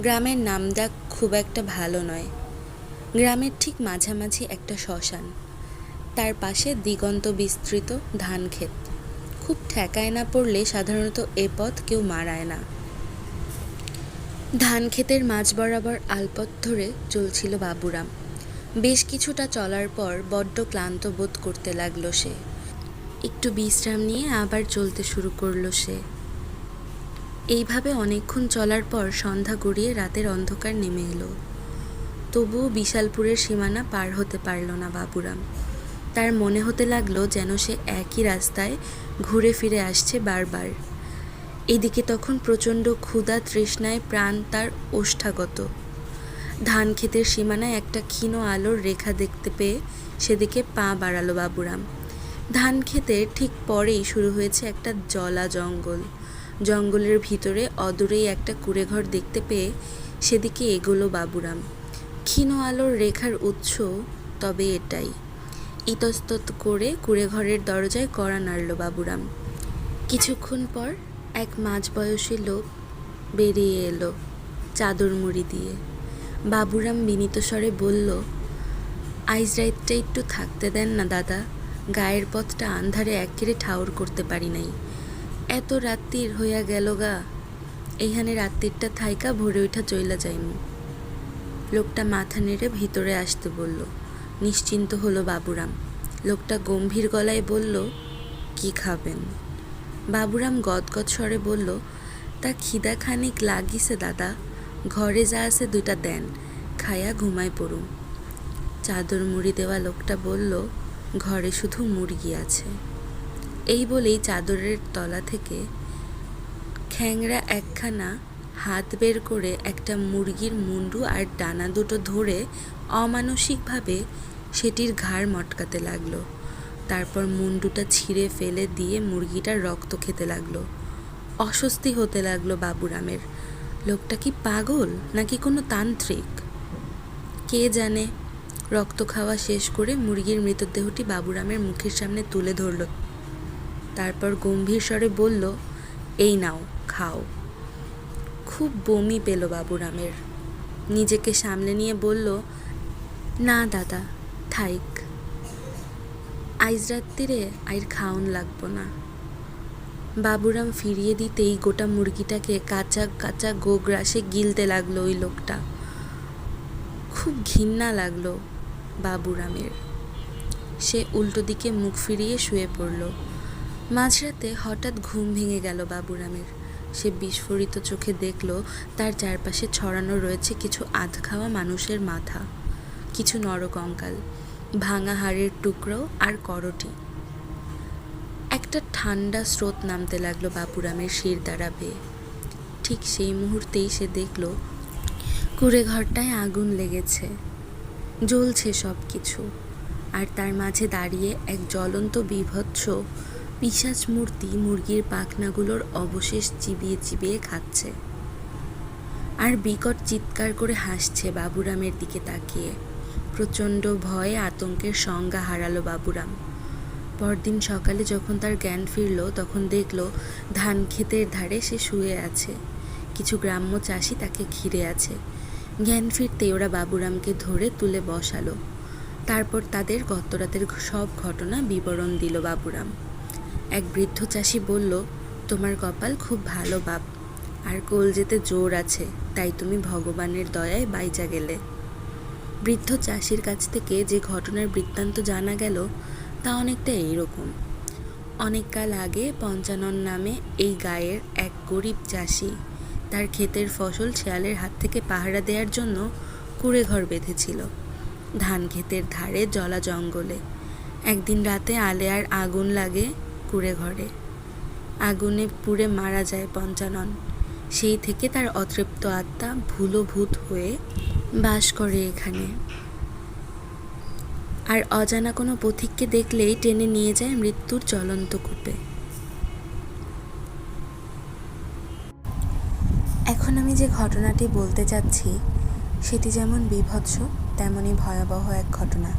গ্রামের নামডাক খুব একটা ভালো নয়। গ্রামের ঠিক মাঝামাঝি একটা শ্মশান, তার পাশে দিগন্ত বিস্তৃত ধান ক্ষেত। খুব ঠেকায় না পড়লে সাধারণত এ পথ কেউ মারায় না। ধান ক্ষেতের মাঝ বরাবর আলপথ ধরে চলছিল বাবুরাম। বেশ কিছুটা চলার পর বড্ড ক্লান্ত বোধ করতে লাগলো সে। একটু বিশ্রাম নিয়ে আবার চলতে শুরু করলো সে। এইভাবে অনেকক্ষণ চলার পর সন্ধ্যা গড়িয়ে রাতের অন্ধকার নেমে এলো। তবুও বিশালপুরের সীমানা পার হতে পারল না বাবুরাম। তার মনে হতে লাগলো যেন সে একই রাস্তায় ঘুরে ফিরে আসছে বারবার। এদিকে তখন প্রচণ্ড ক্ষুধা তৃষ্ণায় প্রাণ তার ওষ্ঠাগত। ধান ক্ষেতের সীমানায় একটা ক্ষীণ আলোর রেখা দেখতে পেয়ে সেদিকে পা বাড়ালো বাবুরাম। ধান ক্ষেতের ঠিক পরেই শুরু হয়েছে একটা জলা জঙ্গল। জঙ্গলের ভিতরে অদূরেই একটা কুঁড়েঘর দেখতে পেয়ে সেদিকে এগোলো বাবুরাম। ক্ষীণ আলোর রেখার উৎস তবে এটাই। ইতস্তত করে কুঁড়েঘরের দরজায় কড়া নাড়ল বাবুরাম। কিছুক্ষণ পর এক মাঝবয়সী লোক বেরিয়ে এলো চাদর মুড়ি দিয়ে। বাবুরাম বিনীত স্বরে বলল, আইজ রাইতটা একটু থাকতে দেন না দাদা, গায়ের পথটা আন্ধারে একেরে ঠাউর করতে পারি নাই। এত রাত্রির হইয়া গেল গা, এইখানে রাত্রিরটা থাইকা ভোরে উঠা চইলা যাইমু। লোকটা মাথা নেড়ে ভিতরে আসতে বলল। নিশ্চিন্ত হলো বাবুরাম। লোকটা গম্ভীর গলায় বলল, কি খাবেন? বাবুরাম গদগদ স্বরে বলল, তা খিদা খানিক লাগিছে দাদা, ঘরে যা আছে দুইটা দেন, খায়া ঘুমায় পড়ুম। চাদর মুড়ি দেওয়া লোকটা বলল, ঘরে শুধু মুরগি আছে। এই বলেই চাদরের তলা থেকে খ্যাংরা একখানা হাত বের করে একটা মুরগির মুন্ডু আর ডানা দুটো ধরে অমানসিকভাবে সেটির ঘাড় মটকাতে লাগলো। তারপর মুন্ডুটা ছিঁড়ে ফেলে দিয়ে মুরগিটার রক্ত খেতে লাগলো। অস্বস্তি হতে লাগলো বাবুরামের। লোকটা কি পাগল নাকি কোনো তান্ত্রিক? কে জানে। রক্ত খাওয়া শেষ করে মুরগির মৃতদেহটি বাবুরামের মুখের সামনে তুলে ধরল। তারপর গম্ভীর স্বরে বলল, এই নাও, খাও। খুব বমি পেল বাবুরামের। নিজেকে সামলে নিয়ে বলল, না দাদা, থাইক, আইজ রাত্রিরে আইর খাওন লাগবো না। বাবুরাম ফিরিয়ে দিতেই গোটা মুরগিটাকে কাঁচা কাঁচা গোগ্রাসে গিলতে লাগলো ওই লোকটা। খুব ঘৃণা লাগলো বাবুরামের। সে উল্টো দিকে মুখ ফিরিয়ে শুয়ে পড়ল। মাঝরাতে হঠাৎ ঘুম ভেঙে গেল বাবুরামের। সে বিস্ফোরিত চোখে দেখল তার চারপাশে ছড়ানো রয়েছে কিছু আধ খাওয়া মানুষের মাথা, কিছু নরকঙ্কাল, ভাঙা হাড়ের টুকরো আর করটি। একটা ঠান্ডা স্রোত নামতে লাগলো বাবুরামের শির দ্বারা বেয়ে। ঠিক সেই মুহূর্তেই সে দেখল কুঁড়ে ঘরটায় আগুন লেগেছে, জ্বলছে সব কিছু। আর তার মাঝে দাঁড়িয়ে এক জ্বলন্ত বিভৎস পিশাচ মূর্তি মুরগির পাখনাগুলোর অবশেষ চিবিয়ে চিবিয়ে খাচ্ছে আর বিকট চিৎকার করে হাসছে বাবুরামের দিকে তাকিয়ে। প্রচণ্ড ভয়ে আতঙ্কের সংজ্ঞা হারালো বাবুরাম। পরদিন সকালে যখন তার জ্ঞান ফিরল তখন দেখল ধান ক্ষেতের ধারে সে শুয়ে আছে। কিছু গ্রাম্য চাষি তাকে ঘিরে আছে। জ্ঞান ফিরতেই ওরা বাবুরামকে ধরে তুলে বসালো। তারপর তাদের গতরাতের সব ঘটনা বিবরণ দিল বাবুরাম। এক বৃদ্ধ চাষি বলল, তোমার কপাল খুব ভালো বাপ, আর কলজেতে জোর আছে, তাই তুমি ভগবানের দয়ায় বাইচা গেলে। বৃদ্ধ চাষির কাছ থেকে যে ঘটনার বৃত্তান্ত জানা গেল তা অনেকটা এইরকম। অনেক কাল আগে পঞ্চানন নামে এই গায়ের এক গরিব চাষি তার ক্ষেতের ফসল শেয়ালের হাত থেকে পাহারা দেওয়ার জন্য কুঁড়ে ঘর বেঁধেছিল ধান ক্ষেতের ধারে জলা জঙ্গলে। একদিন রাতে আলেয়ার আগুন লাগে কুঁড়ে ঘরে। আগুনে পুড়ে মারা যায় পঞ্চানন। সেই থেকে তার অতৃপ্ত আত্মা ভূত হয়ে বাস করে এখানে, আর অজানা কোনো পথিককে দেখলেই টেনে নিয়ে যায় মৃত্যুর জ্বলন্ত কূপে। এখন আমি যে ঘটনাটি বলতে চাচ্ছি সেটি যেমন বীভৎস তেমনই ভয়াবহ এক ঘটনা।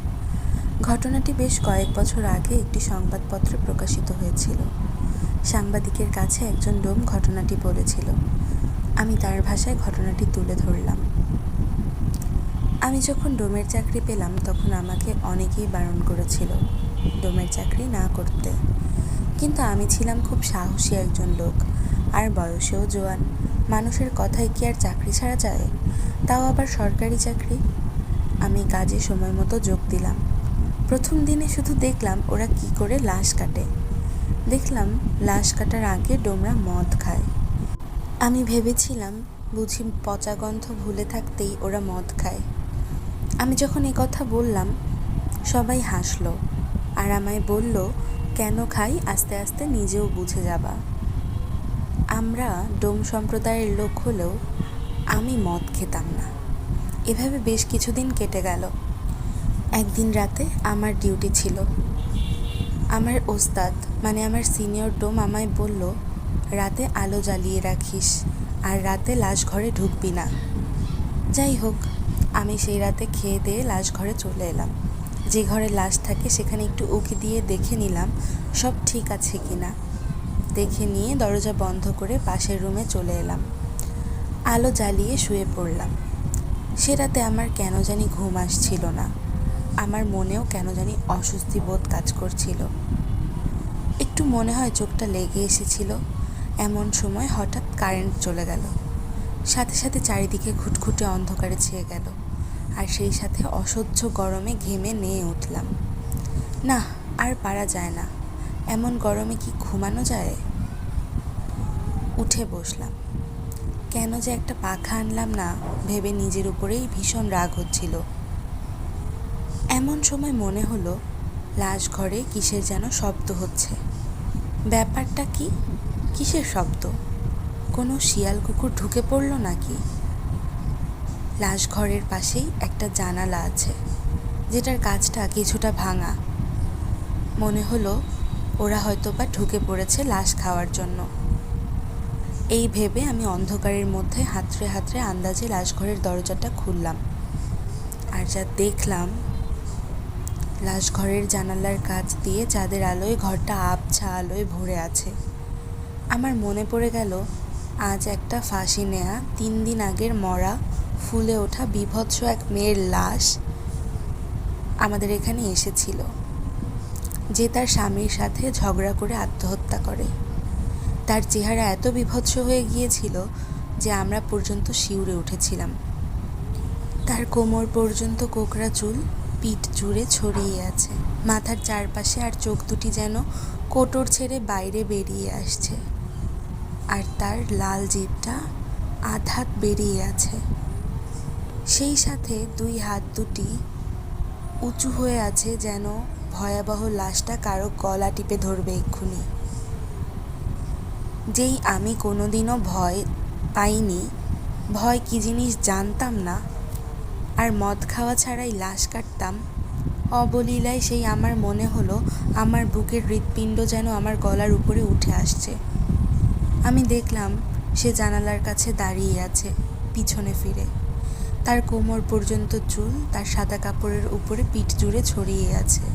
ঘটনাটি বেশ কয়েক বছর আগে একটি সংবাদপত্রে প্রকাশিত হয়েছিল। সাংবাদিকের কাছে একজন ডোম ঘটনাটি বলেছিল। আমি তার ভাষায় ঘটনাটি তুলে ধরলাম। আমি যখন ডোমের চাকরি পেলাম তখন আমাকে অনেকেই বারণ করেছিল ডোমের চাকরি না করতে, কিন্তু আমি ছিলাম খুব সাহসী একজন লোক, আর বয়সেও জোয়ান। মানুষের কথায় কি আর চাকরি ছাড়া যায়, তাও আবার সরকারি চাকরি। আমি কাজে সময় মতো যোগ দিলাম। প্রথম দিনে শুধু দেখলাম ওরা কি করে লাশ কাটে। দেখলাম লাশ কাটার আগে ডোমরা মদ খায়। আমি ভেবেছিলাম বুঝি পচা গন্ধ ভুলে থাকতেই ওরা মদ খায়। আমি যখন কথা বললাম সবাই হাসলো। আর আমায় বলল, কেন খাই আস্তে আস্তে নিজেও বুঝে যাবা। আমরা ডোম সম্প্রদায়ের লোক হলেও আমি মদ খেতাম না। এভাবে বেশ কিছুদিন কেটে গেল। একদিন রাতে আমার ডিউটি ছিল। আমার ওস্তাদ মানে আমার সিনিয়র ডোম আমায় বলল, রাতে আলো জ্বালিয়ে রাখিস আর রাতে লাশ ঘরে ঢুকবি না। যাই হোক, আমি সেই রাতে খেয়ে দিয়ে লাশ ঘরে চলে এলাম। যে ঘরে লাশ থাকে সেখানে একটু উকি দিয়ে দেখে নিলাম সব ঠিক আছে কি না। দেখে নিয়ে দরজা বন্ধ করে পাশের রুমে চলে এলাম। আলো জ্বালিয়ে শুয়ে পড়লাম। সে রাতে আমার কেন জানি ঘুম আসছিল না। আমার মনেও কেন জানি অস্বস্তি বোধ কাজ করছিল। একটু মনে হয় চোখটা লেগে এসেছিল। এমন সময় হঠাৎ কারেন্ট চলে গেল। সাথে সাথে চারিদিকে ঘুটঘুটে অন্ধকারে ছেয়ে গেল। আর সেই সাথে অসহ্য গরমে ঘেমে নিয়ে উঠলাম। না, আর পারা যায় না। এমন গরমে কি ঘুমানো যায়? উঠে বসলাম। কেন যে একটা পাখা আনলাম না ভেবে নিজের উপরেই ভীষণ রাগ হচ্ছিল। এমন সময় মনে হলো লাশ ঘরে কিসের যেন শব্দ হচ্ছে। ব্যাপারটা কি? কিসের শব্দ? কোনো শিয়াল কুকুর ঢুকে পড়লো নাকি? লাশ ঘরের পাশেই একটা জানালা আছে, যেটার কাঁচটা কিছুটা ভাঙা। মনে হলো ওরা হয়তোবা ঢুকে পড়েছে লাশ খাওয়ার জন্য। এই ভেবে আমি অন্ধকারের মধ্যে হাতড়ে হাতড়ে আন্দাজে লাশঘরের দরজাটা খুললাম। আর যা দেখলাম, লাশঘরের জানালার কাছ দিয়ে চাঁদের আলোয় ঘরটা আবছা আলোয় ভরে আছে। আমার মনে পড়ে গেল আজ একটা ফাঁসি নেয়া 3 দিন আগের মরা ফুলে ওঠা বীভৎস এক মেয়ের লাশ আমাদের এখানে এসেছিল, যে তার স্বামীর সাথে ঝগড়া করে আত্মহত্যা করে। তার চেহারা এত বীভৎস হয়ে গিয়েছিল যে আমরা পর্যন্ত শিউরে উঠেছিলাম। তার কোমর পর্যন্ত কোকড়া চুল পিঠ জুড়ে ছড়িয়ে আছে। মাথার চারপাশে আর চোখ দুটি যেন কোটর ছেড়ে বাইরে বেরিয়ে আসছে। আর তার লাল জিভটা আধ বেরিয়ে আছে। সেই সাথে 2 হাত দুটি উঁচু হয়ে আছে, যেন ভয়াবহ লাশটা কারো গলা টিপে ধরবে এক্ষুনি। যেই আমি কোনোদিনও ভয় পাইনি, ভয় কী জিনিস জানতাম না, আর মদ খাওয়া ছাড়াই লাশ কাটতাম, অবলীলায় সেই আমার মনে হলো আমার বুকের হৃৎপিণ্ড যেন আমার গলার উপরে উঠে আসছে। আমি দেখলাম সে জানালার কাছে দাঁড়িয়ে আছে পিছনে ফিরে। তার কোমর পর্যন্ত চুল তার সাদা কাপড়ের উপরে পিঠ জুড়ে ছড়িয়ে আছে।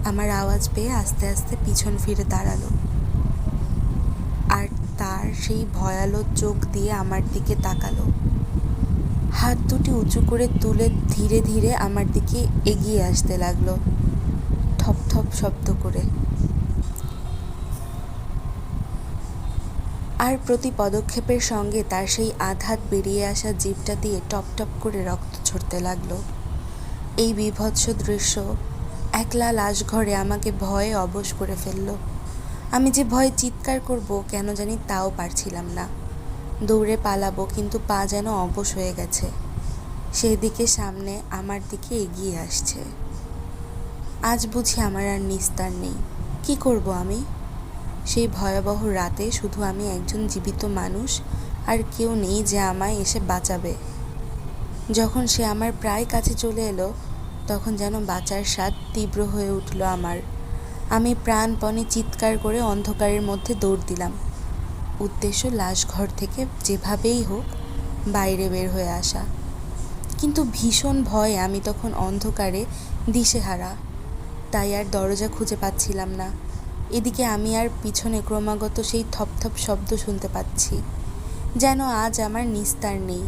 আমার আওয়াজ পেয়ে আস্তে আস্তে পিছন ফিরে দাঁড়ালো, আর তার সেই ভয়ালো চোখ দিয়ে আমার দিকে তাকালো। হাত দুটি উঁচু করে তুলে ধীরে ধীরে আমার দিকে এগিয়ে আসতে লাগলো, ঠপ ঠপ শব্দ করে। আর প্রতি পদক্ষেপের সঙ্গে তার সেই আধ বেরিয়ে আসা জিভটা দিয়ে টপ টপ করে রক্ত ঝরতে লাগলো। এই বীভৎস দৃশ্য একলা লাশ ঘরে আমাকে ভয়ে অবশ করে ফেলল। আমি যে ভয়ে চিৎকার করব কেন জানি তাও পারছিলাম না। দৌড়ে পালাবো, কিন্তু পা যেন অবশ হয়ে গেছে। সেই দিকে সামনে আমার দিকে এগিয়ে আসছে। আজ বুঝি আমার আর নিস্তার নেই। কি করব আমি? সেই ভয়াবহ রাতে শুধু আমি একজন জীবিত মানুষ, আর কেউ নেই যে আমায় এসে বাঁচাবে। যখন সে আমার প্রায় কাছে চলে এলো, তখন যেন বাঁচার স্বাদ তীব্র হয়ে উঠল আমার। আমি প্রাণপণে চিৎকার করে অন্ধকারের মধ্যে দৌড় দিলাম। উদ্দেশ্য লাশ ঘর থেকে যেভাবেই হোক বাইরে বের হয়ে আসা। কিন্তু ভীষণ ভয়ে আমি তখন অন্ধকারে দিশেহারা, তাই আর দরজা খুঁজে পাচ্ছিলাম না। এদিকে আমি আর পিছনে ক্রমাগত সেই থপথপ শব্দ শুনতে পাচ্ছি, যেন আজ আমার নিস্তার নেই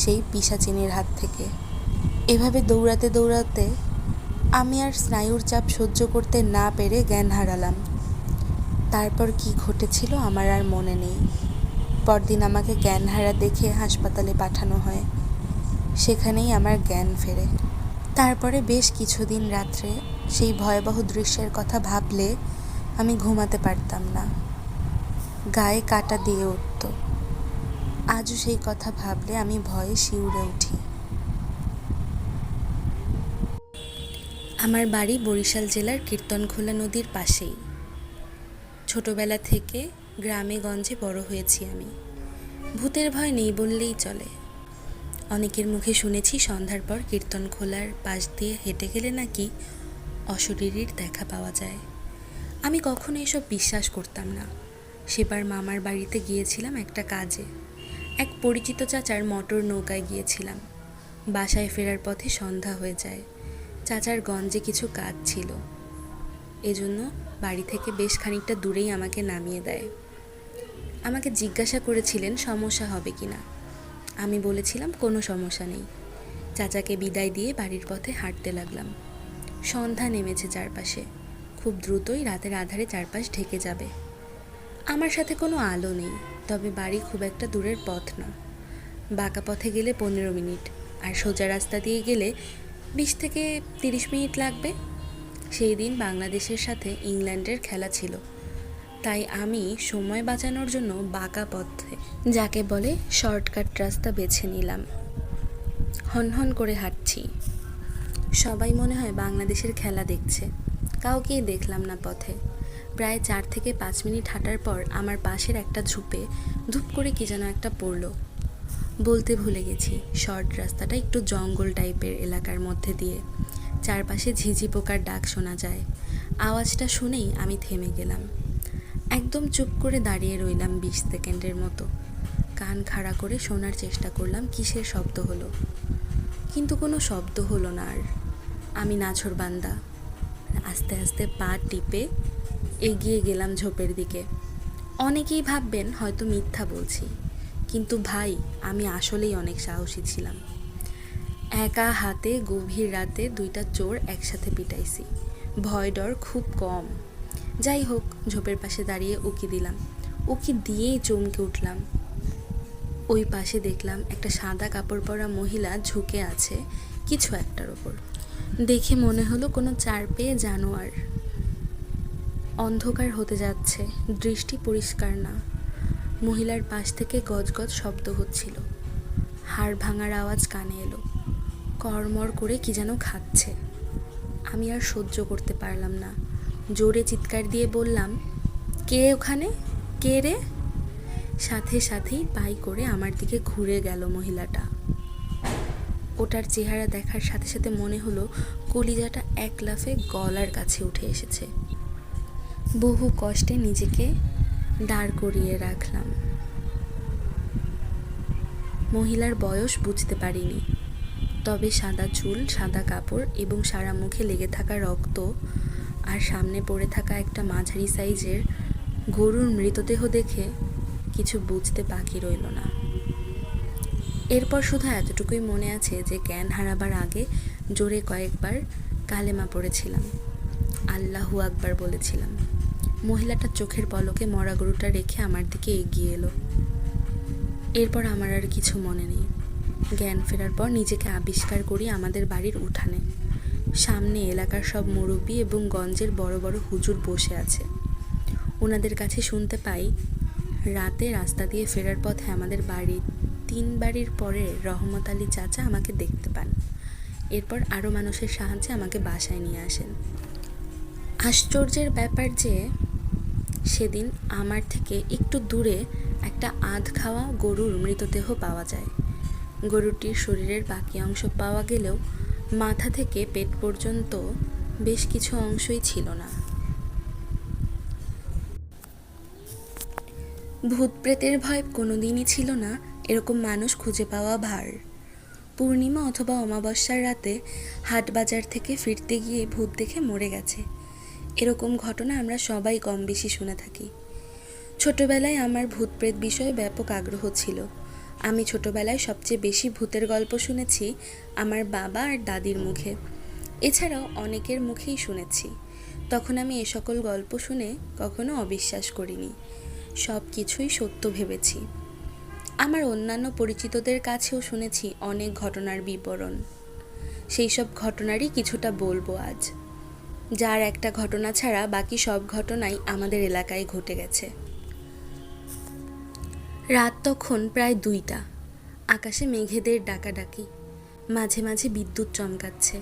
সেই পিশাচিনীর হাত থেকে। এভাবে দৌড়াতে দৌড়াতে আমি আর স্নায়ুর চাপ সহ্য করতে না পেরে জ্ঞান হারালাম। তারপর কি ঘটেছিল আমার আর মনে নেই। পরদিন আমাকে জ্ঞানহারা দেখে হাসপাতালে পাঠানো হয়। সেখানেই আমার জ্ঞান ফেরে। তারপরে বেশ কিছুদিন রাত্রে সেই ভয়াবহ দৃশ্যের কথা ভাবলে আমি ঘুমাতে পারতাম না। গায়ে কাঁটা দিয়ে উঠত। আজও সেই কথা ভাবলে আমি ভয়ে শিউরে উঠি। আমার বাড়ি বরিশাল জেলার কীর্তনখোলা নদীর পাশেই। ছোটবেলা থেকে গ্রামে গঞ্জে বড় হয়েছি আমি। ভূতের ভয় নেই বললেই চলে। অনেকের মুখে শুনেছি সন্ধ্যার পর কীর্তনখোলার পাশ দিয়ে হেঁটে গেলে নাকি অশরীরীর দেখা পাওয়া যায়। আমি কখনো এসব বিশ্বাস করতাম না। সেবার মামার বাড়িতে গিয়েছিলাম একটা কাজে। এক পরিচিত চাচার মোটর নৌকায় গিয়েছিলাম। বাসায় ফেরার পথে সন্ধ্যা হয়ে যায়। চাচার গঞ্জে কিছু কাজ ছিল, এজন্য বাড়ি থেকে বেশ খানিকটা দূরেই আমাকে নামিয়ে দেয়। আমাকে জিজ্ঞাসা করেছিলেন সমস্যা হবে কি না। আমি বলেছিলাম কোনো সমস্যা নেই। চাচাকে বিদায় দিয়ে বাড়ির পথে হাঁটতে লাগলাম। সন্ধ্যা নেমেছে চারপাশে। খুব দ্রুতই রাতের আধারে চারপাশ ঢেকে যাবে। আমার সাথে কোনো আলো নেই, তবে বাড়ি খুব একটা দূরের পথ না। বাঁকা পথে গেলে 15 মিনিট, আর সোজা রাস্তা দিয়ে গেলে 20 থেকে 30 মিনিট লাগবে। সেই দিন বাংলাদেশের সাথে ইংল্যান্ডের খেলা ছিল, তাই আমি সময় বাঁচানোর জন্য বাঁকা পথে, যাকে বলে শর্টকাট রাস্তা বেছে নিলাম। হনহন করে হাঁটছি। সবাই মনে হয় বাংলাদেশের খেলা দেখছে। কাউকেই দেখলাম না পথে। প্রায় 4 থেকে 5 মিনিট হাঁটার পর আমার পাশের একটা ঝোপে ধুপ করে কি যেন একটা পড়ল। বলতে ভুলে গেছি, শর্ট রাস্তাটা একটু জঙ্গল টাইপের এলাকার মধ্যে দিয়ে। চারপাশে ঝিঝি পোকার ডাক শোনা যায়। আওয়াজটা শুনেই আমি থেমে গেলাম। একদম চুপ করে দাঁড়িয়ে রইলাম 20 সেকেন্ডের মতো। কান খাড়া করে শোনার চেষ্টা করলাম কিসের শব্দ হলো, কিন্তু কোনো শব্দ হলো না। আর আমি নাছোড়বান্দা আস্তে আস্তে পা টিপে এগিয়ে গেলাম ঝোপের দিকে। অনেকেই ভাববেন হয়তো মিথ্যা বলছি, কিন্তু ভাই, আমি আসলেই অনেক সাহসী ছিলাম। একা হাতে গভীর রাতে 2টা চোর একসাথে পিটাইছি। ভয় ডর খুব কম। যাই হোক, ঝোপের পাশে দাঁড়িয়ে উকি দিলাম। উকি দিয়েই চমকে উঠলাম। ওই পাশে দেখলাম একটা সাদা কাপড় পরা মহিলা ঝুঁকে আছে কিছু একটার ওপর। দেখে মনে হলো কোনো 4 পেয়ে জানোয়ার। অন্ধকার হতে যাচ্ছে, দৃষ্টি পরিষ্কার না। মহিলার পাশ থেকে গজগজ শব্দ হচ্ছিল। হাড় ভাঙার আওয়াজ কানে এলো। কড়মড় করে কি যেন খাচ্ছে। আমি আর সহ্য করতে পারলাম না। জোরে চিৎকার দিয়ে বললাম, কে ওখানে? কে রে? সাথে সাথেই পাই করে আমার দিকে ঘুরে গেল মহিলাটা। ওটার চেহারা দেখার সাথে সাথে মনে হলো কলিজাটা এক লাফে গলার কাছে উঠে এসেছে। বহু কষ্টে নিজেকে দাঁড় করিয়ে রাখলাম। মহিলার বয়স বুঝতে পারিনি, তবে সাদা চুল, সাদা কাপড় এবং সারা মুখে লেগে থাকা রক্ত আর সামনে পড়ে থাকা একটা মাঝারি সাইজের গরুর মৃতদেহ দেখে কিছু বুঝতে বাকি রইল না। এরপর শুধু এতটুকুই মনে আছে যে জ্ঞান হারাবার আগে জোরে কয়েকবার কালেমা পড়েছিলাম, আল্লাহু আকবার বলেছিলাম। মহিলাটা চোখের পলকে মরা গরুটা রেখে আমার দিকে এগিয়ে এলো। এরপর আমার আর কিছু মনে নেই। জ্ঞান ফেরার পর নিজেকে আবিষ্কার করি আমাদের বাড়ির উঠানে। সামনে এলাকার সব মুরব্বি এবং গঞ্জের বড় বড় হুজুর বসে আছে। ওনাদের কাছে শুনতে পাই, রাতে রাস্তা দিয়ে ফেরার পথে আমাদের বাড়ির 3 বাড়ির পরে রহমত আলী চাচা আমাকে দেখতে পান। এরপর আরও মানুষের সাহায্যে আমাকে বাসায় নিয়ে আসেন। আশ্চর্যের ব্যাপার যে সেদিন আমার থেকে একটু দূরে একটা আধ খাওয়া গরুর মৃতদেহ পাওয়া যায়। গরুটির শরীরের বাকি অংশ পাওয়া গেলেও মাথা থেকে পেট পর্যন্ত বেশ কিছু অংশই ছিল না। ভূত প্রেতের ভয় কোনোদিনই ছিল না এরকম মানুষ খুঁজে পাওয়া ভার। পূর্ণিমা অথবা অমাবস্যার রাতে হাট বাজার থেকে ফিরতে গিয়ে ভূত দেখে মরে গেছে, এরকম ঘটনা আমরা সবাই কম বেশি শুনে থাকি। ছোটবেলায় আমার ভূত প্রেত বিষয়ে ব্যাপক আগ্রহ ছিল। আমি ছোটবেলায় সবচেয়ে বেশি ভূতের গল্প শুনেছি আমার বাবা আর দাদির মুখে। এছাড়াও অনেকের মুখেই শুনেছি। তখন আমি এ সকল গল্প শুনে কখনো অবিশ্বাস করিনি, সব কিছুই সত্য ভেবেছি। আমার অন্যান্য পরিচিতদের কাছেও শুনেছি অনেক ঘটনার বিবরণ। সেই সব ঘটনারই কিছুটা বলবো আজ, যার একটা ঘটনা ছাড়া বাকি সব ঘটনাই আমাদের এলাকায় ঘটে গেছে। রাত তখন প্রায় 2টা। আকাশে মেঘেদের ডাকাডাকি, মাঝে মাঝে বিদ্যুৎ চমকাচ্ছে।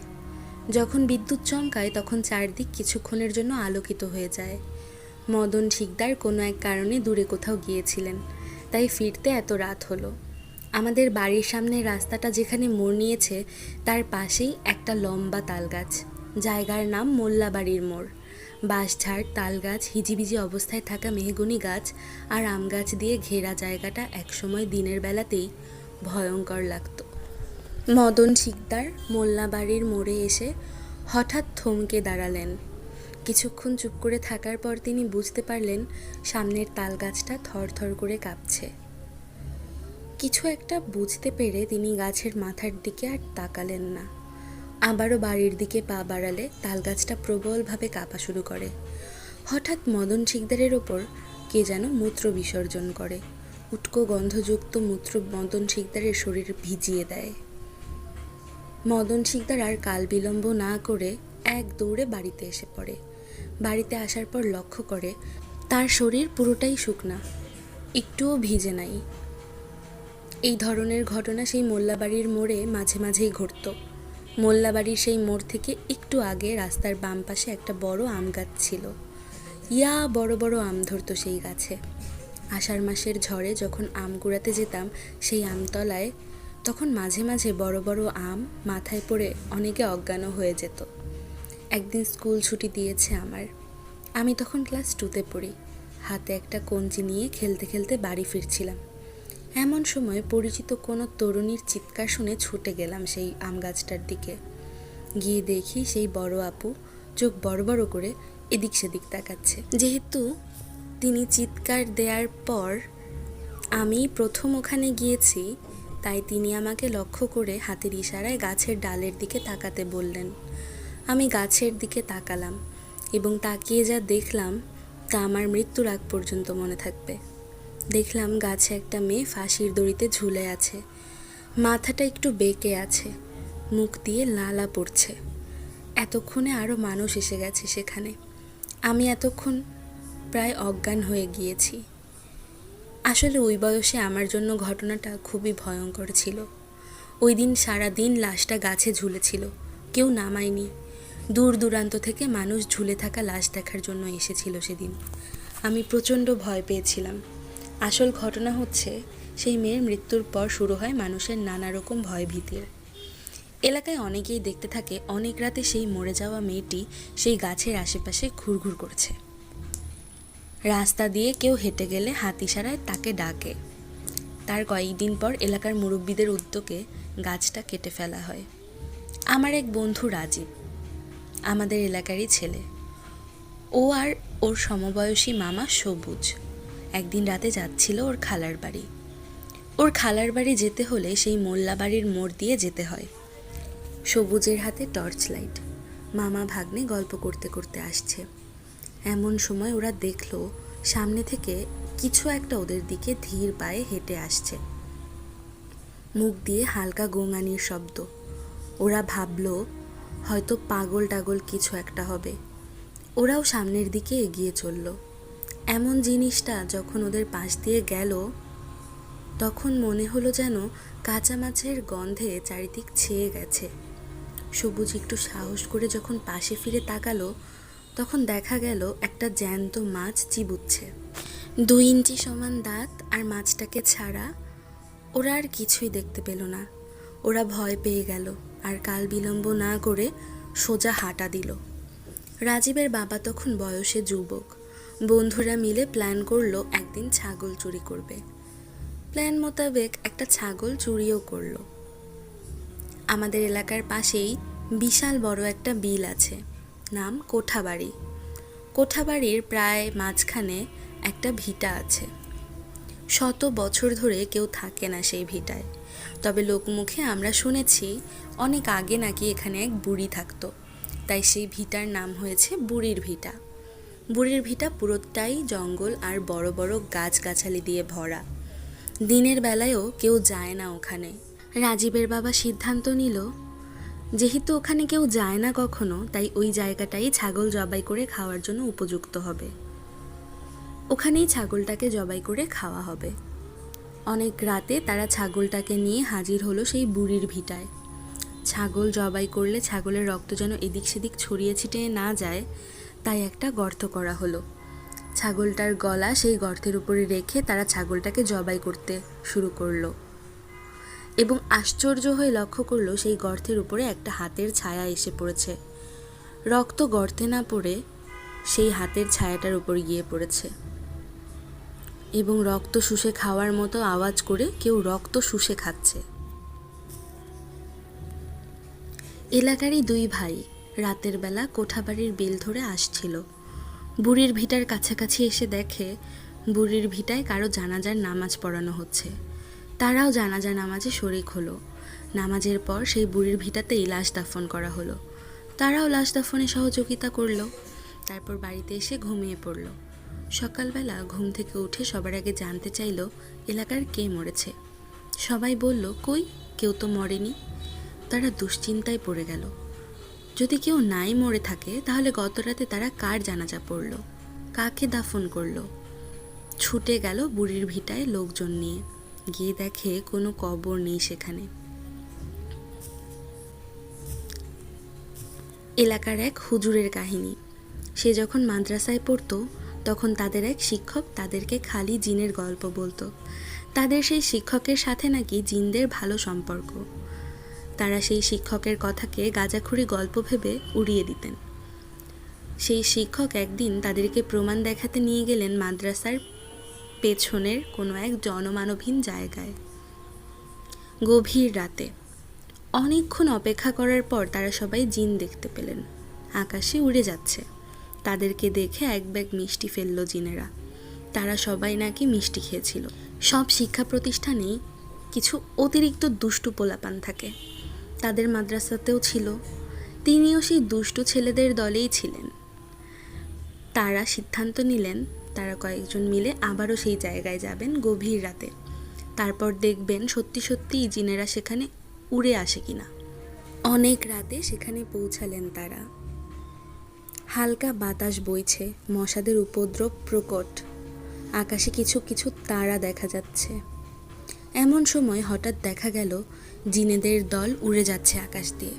যখন বিদ্যুৎ চমকায় তখন চারদিক কিছুক্ষণের জন্য আলোকিত হয়ে যায়। মদন শিকদার কোনো এক কারণে দূরে কোথাও গিয়েছিলেন, তাই ফিরতে এত রাত হলো। আমাদের বাড়ির সামনের রাস্তাটা যেখানে মোড় নিয়েছে তার পাশেই একটা লম্বা তালগাছ, জায়গার নাম মোল্লাবাড়ির মোড়। বাঁশঝাড়, তালগাছ, হিজিবিজি অবস্থায় থাকা মেহগনি গাছ আর আম গাছ দিয়ে ঘেরা জায়গাটা একসময় দিনের বেলাতেই ভয়ঙ্কর লাগতো। মদন শিকদার মোল্লাবাড়ির মোড়ে এসে হঠাৎ থমকে দাঁড়ালেন। কিছুক্ষণ চুপ করে থাকার পর তিনি বুঝতে পারলেন সামনের তালগাছটা থরথর করে কাঁপছে। কিছু একটা বুঝতে পেরে তিনি গাছের মাথার দিকে আর তাকালেন না। আবারও বাড়ির দিকে পা বাড়ালে তালগাছটা প্রবলভাবে কাঁপা শুরু করে। হঠাৎ মদন শিকদারের ওপর কে যেন মূত্র বিসর্জন করে। উটকো গন্ধযুক্ত মূত্র মদন শিকদারের শরীর ভিজিয়ে দেয়। মদন শিকদার আর কাল বিলম্ব না করে এক দৌড়ে বাড়িতে এসে পড়ে। বাড়িতে আসার পর লক্ষ্য করে তার শরীর পুরোটাই শুকনা, একটুও ভিজে নাই। এই ধরনের ঘটনা সেই মোল্লাবাড়ির মোড়ে মাঝে মাঝেই ঘটত। মোল্লাবাড়ির সেই মোড় থেকে একটু আগে রাস্তার বাম পাশে একটা বড় আম গাছ ছিল। বড় বড় আম ধরতো সেই গাছে। আষাঢ় মাসের ঝড়ে যখন আম কুড়াতে যেতাম সেই আমতলায়, তখন মাঝে মাঝে বড় বড় আম মাথায় পড়ে অনেকে অজ্ঞানও হয়ে যেত। একদিন স্কুল ছুটি দিয়েছে আমার। আমি তখন ক্লাস 2তে পড়ি। হাতে একটা কঞ্চি নিয়ে খেলতে খেলতে বাড়ি ফিরছিলাম। এমন সময় পরিচিত কোনো তরুণীর চিৎকার শুনে ছুটে গেলাম সেই আম গাছটার দিকে। গিয়ে দেখি সেই বড় আপু চোখ বড় বড় করে এদিক সেদিক তাকাচ্ছে। যেহেতু তিনি চিৎকার দেওয়ার পর আমি প্রথম ওখানে গিয়েছি, তাই তিনি আমাকে লক্ষ্য করে হাতের ইশারায় গাছের ডালের দিকে তাকাতে বললেন। আমি গাছের দিকে তাকালাম এবং তাকিয়ে যা দেখলাম তা আমার মৃত্যুর আগ পর্যন্ত মনে থাকবে। দেখলাম গাছে একটা মেয়ে ফাঁসির দড়িতে ঝুলে আছে। মাথাটা একটু বেঁকে আছে, মুখ দিয়ে লালা পড়ছে। এতক্ষণে আরও মানুষ এসে গেছে সেখানে। আমি এতক্ষণ প্রায় অজ্ঞান হয়ে গিয়েছি। আসলে ওই বয়সে আমার জন্য ঘটনাটা খুবই ভয়ঙ্কর ছিল। ওই দিন সারা দিন লাশটা গাছে ঝুলেছিল, কেউ নামায়নি। দূর দূরান্ত থেকে মানুষ ঝুলে থাকা লাশ দেখার জন্য এসেছিল সেদিন। আমি প্রচণ্ড ভয় পেয়েছিলাম। আসল ঘটনা হচ্ছে, সেই মেয়ের মৃত্যুর পর শুরু হয় মানুষের নানা রকম ভয় ভীতির। এলাকায় অনেকেই দেখতে থাকে অনেক রাতে সেই মরে যাওয়া মেয়েটি সেই গাছের আশেপাশে ঘুরঘুর করছে। রাস্তা দিয়ে কেউ হেঁটে গেলে হাত ইশারায় তাকে ডাকে। তার কয়েকদিন পর এলাকার মুরব্বীদের উদ্যোগে গাছটা কেটে ফেলা হয়। আমার এক বন্ধু রাজীব, আমাদের এলাকারই ছেলে। ও আর ওর সমবয়সী মামা সবুজ একদিন রাতে যাচ্ছিল ওর খালার বাড়ি। ওর খালার বাড়ি যেতে হলে সেই মোল্লাবাড়ির মোড় দিয়ে যেতে হয়। সবুজের হাতে টর্চ লাইট। মামা ভাগ্নে গল্প করতে করতে আসছে। এমন সময় ওরা দেখলো সামনে থেকে কিছু একটা ওদের দিকে ধীর পায়ে হেঁটে আসছে। মুখ দিয়ে হালকা গোঙানির শব্দ। ওরা ভাবলো হয়তো পাগল টাগল কিছু একটা হবে। ওরাও সামনের দিকে এগিয়ে চলল। এমন জিনিসটা যখন ওদের পাশ দিয়ে গেল তখন মনে হলো যেন কাঁচা মাছের গন্ধে চারিদিক ছেয়ে গেছে। সবুজ একটু সাহস করে যখন পাশে ফিরে তাকালো তখন দেখা গেল একটা জ্যান্ত মাছ চিবুচ্ছে। 2 ইঞ্চি সমান দাঁত আর মাছটাকে ছাড়া ওরা আর কিছুই দেখতে পেল না। ওরা ভয় পেয়ে গেল আর কাল বিলম্ব না করে সোজা হাঁটা দিল। রাজীবের বাবা তখন বয়সে যুবক। বন্ধুরা মিলে প্ল্যান করলো একদিন ছাগল চুরি করবে। প্ল্যান মোতাবেক একটা ছাগল চুরিও করলো। আমাদের এলাকার পাশেই বিশাল বড় একটা বিল আছে, নাম কোঠাবাড়ি। কোঠাবাড়ির প্রায় মাঝখানে একটা ভিটা আছে। শত বছর ধরে কেউ থাকে না সেই ভিটায়, তবে লোকমুখে আমরা শুনেছি অনেক আগে নাকি এখানে এক বুড়ি থাকতো, তাই সেই ভিটার নাম হয়েছে বুড়ির ভিটা। বুড়ির ভিটা পুরোটাই জঙ্গল আর বড় বড় গাছগাছালি দিয়ে ভরা। দিনের বেলায়ও কেউ যায় না ওখানে। রাজীবের বাবা সিদ্ধান্ত নিল যেহেতু ওখানে কেউ যায় না কখনো, তাই ওই জায়গাটাই ছাগল জবাই করে খাওয়ার জন্য উপযুক্ত হবে। ওখানেই ছাগলটাকে জবাই করে খাওয়া হবে। অনেক রাতে তারা ছাগলটাকে নিয়ে হাজির হলো সেই বুড়ির ভিটায়। ছাগল জবাই করলে ছাগলের রক্ত যেন এদিক সেদিক ছড়িয়ে ছিটিয়ে না যায়, তাই একটা গর্ত করা হলো। ছাগলটার গলা সেই গর্তের উপরে রেখে তারা ছাগলটাকে জবাই করতে শুরু করলো এবং আশ্চর্য হয়ে লক্ষ্য করলো সেই গর্তের উপরে একটা হাতের ছায়া এসে পড়েছে। রক্ত গর্তে না পড়ে সেই হাতের ছায়াটার উপর গিয়ে পড়েছে এবং রক্ত শুষে খাওয়ার মতো আওয়াজ করে কেউ রক্ত শুষে খাচ্ছে। এলাকারই দুই ভাই রাতের বেলা কোঠাবাড়ির বেল ধরে আসছিল। বুড়ির ভিটার কাছাকাছি এসে দেখে বুড়ির ভিটায় কারো জানাজার নামাজ পড়ানো হচ্ছে। তারাও জানাজা নামাজে শরিক হলো। নামাজের পর সেই বুড়ির ভিটাতেই লাশ দাফন করা হলো। তারাও লাশ দাফনে সহযোগিতা করলো। তারপর বাড়িতে এসে ঘুমিয়ে পড়ল। সকালবেলা ঘুম থেকে উঠে সবার আগে জানতে চাইল এলাকার কে মরেছে। সবাই বলল, কই, কেউ তো মরেনি। তারা দুশ্চিন্তায় পড়ে গেল। যদি কেউ নাই মরে থাকে তাহলে গত রাতে তারা কার জানাজা পড়ল, কাকে দাফন করলো। ছুটে গেল বুড়ির ভিটায় লোকজন নিয়ে। গিয়ে দেখে কোনো কবর নেই সেখানে। এলাকার এক হুজুরের কাহিনী। সে যখন মাদ্রাসায় পড়তো তখন তাদের এক শিক্ষক তাদেরকে খালি জিনের গল্প বলতো। তাদের সেই শিক্ষকের সাথে নাকি জিনদের ভালো সম্পর্ক। তারা সেই শিক্ষকের কথাকে গাঁজাখুরি গল্প ভেবে উড়িয়ে দিতেন। সেই শিক্ষক একদিন তাদেরকে প্রমাণ দেখাতে নিয়ে গেলেন মাদ্রাসার পেছনের কোনো এক জনমানবহীন জায়গায়। গভীর রাতে অনেকক্ষণ অপেক্ষা করার পর তারা সবাই জিন দেখতে পেলেন। আকাশে উড়ে যাচ্ছে। তাদেরকে দেখে এক ব্যাগ মিষ্টি ফেললো জিনেরা। তারা সবাই নাকি মিষ্টি খেয়েছিল। সব শিক্ষা প্রতিষ্ঠানেই কিছু অতিরিক্ত দুষ্টু পোলাপান থাকে। তাদের মাদ্রাসাতেও ছিল। তিনিও সেই দুষ্টু ছেলেদের দলেই ছিলেন। তারা সিদ্ধান্ত নিলেন তারা কয়েকজন মিলে আবারও সেই জায়গায় যাবেন গভীর রাতে। তারপর দেখবেন সত্যি সত্যিই জিনেরা সেখানে উড়ে আসে কিনা। অনেক রাতে সেখানে পৌঁছালেন তারা। হালকা বাতাস বইছে, মশাদের উপদ্রব প্রকট। আকাশে কিছু কিছু তারা দেখা যাচ্ছে। এমন সময় হঠাৎ দেখা গেল জিনেদের দল উড়ে যাচ্ছে আকাশ দিয়ে।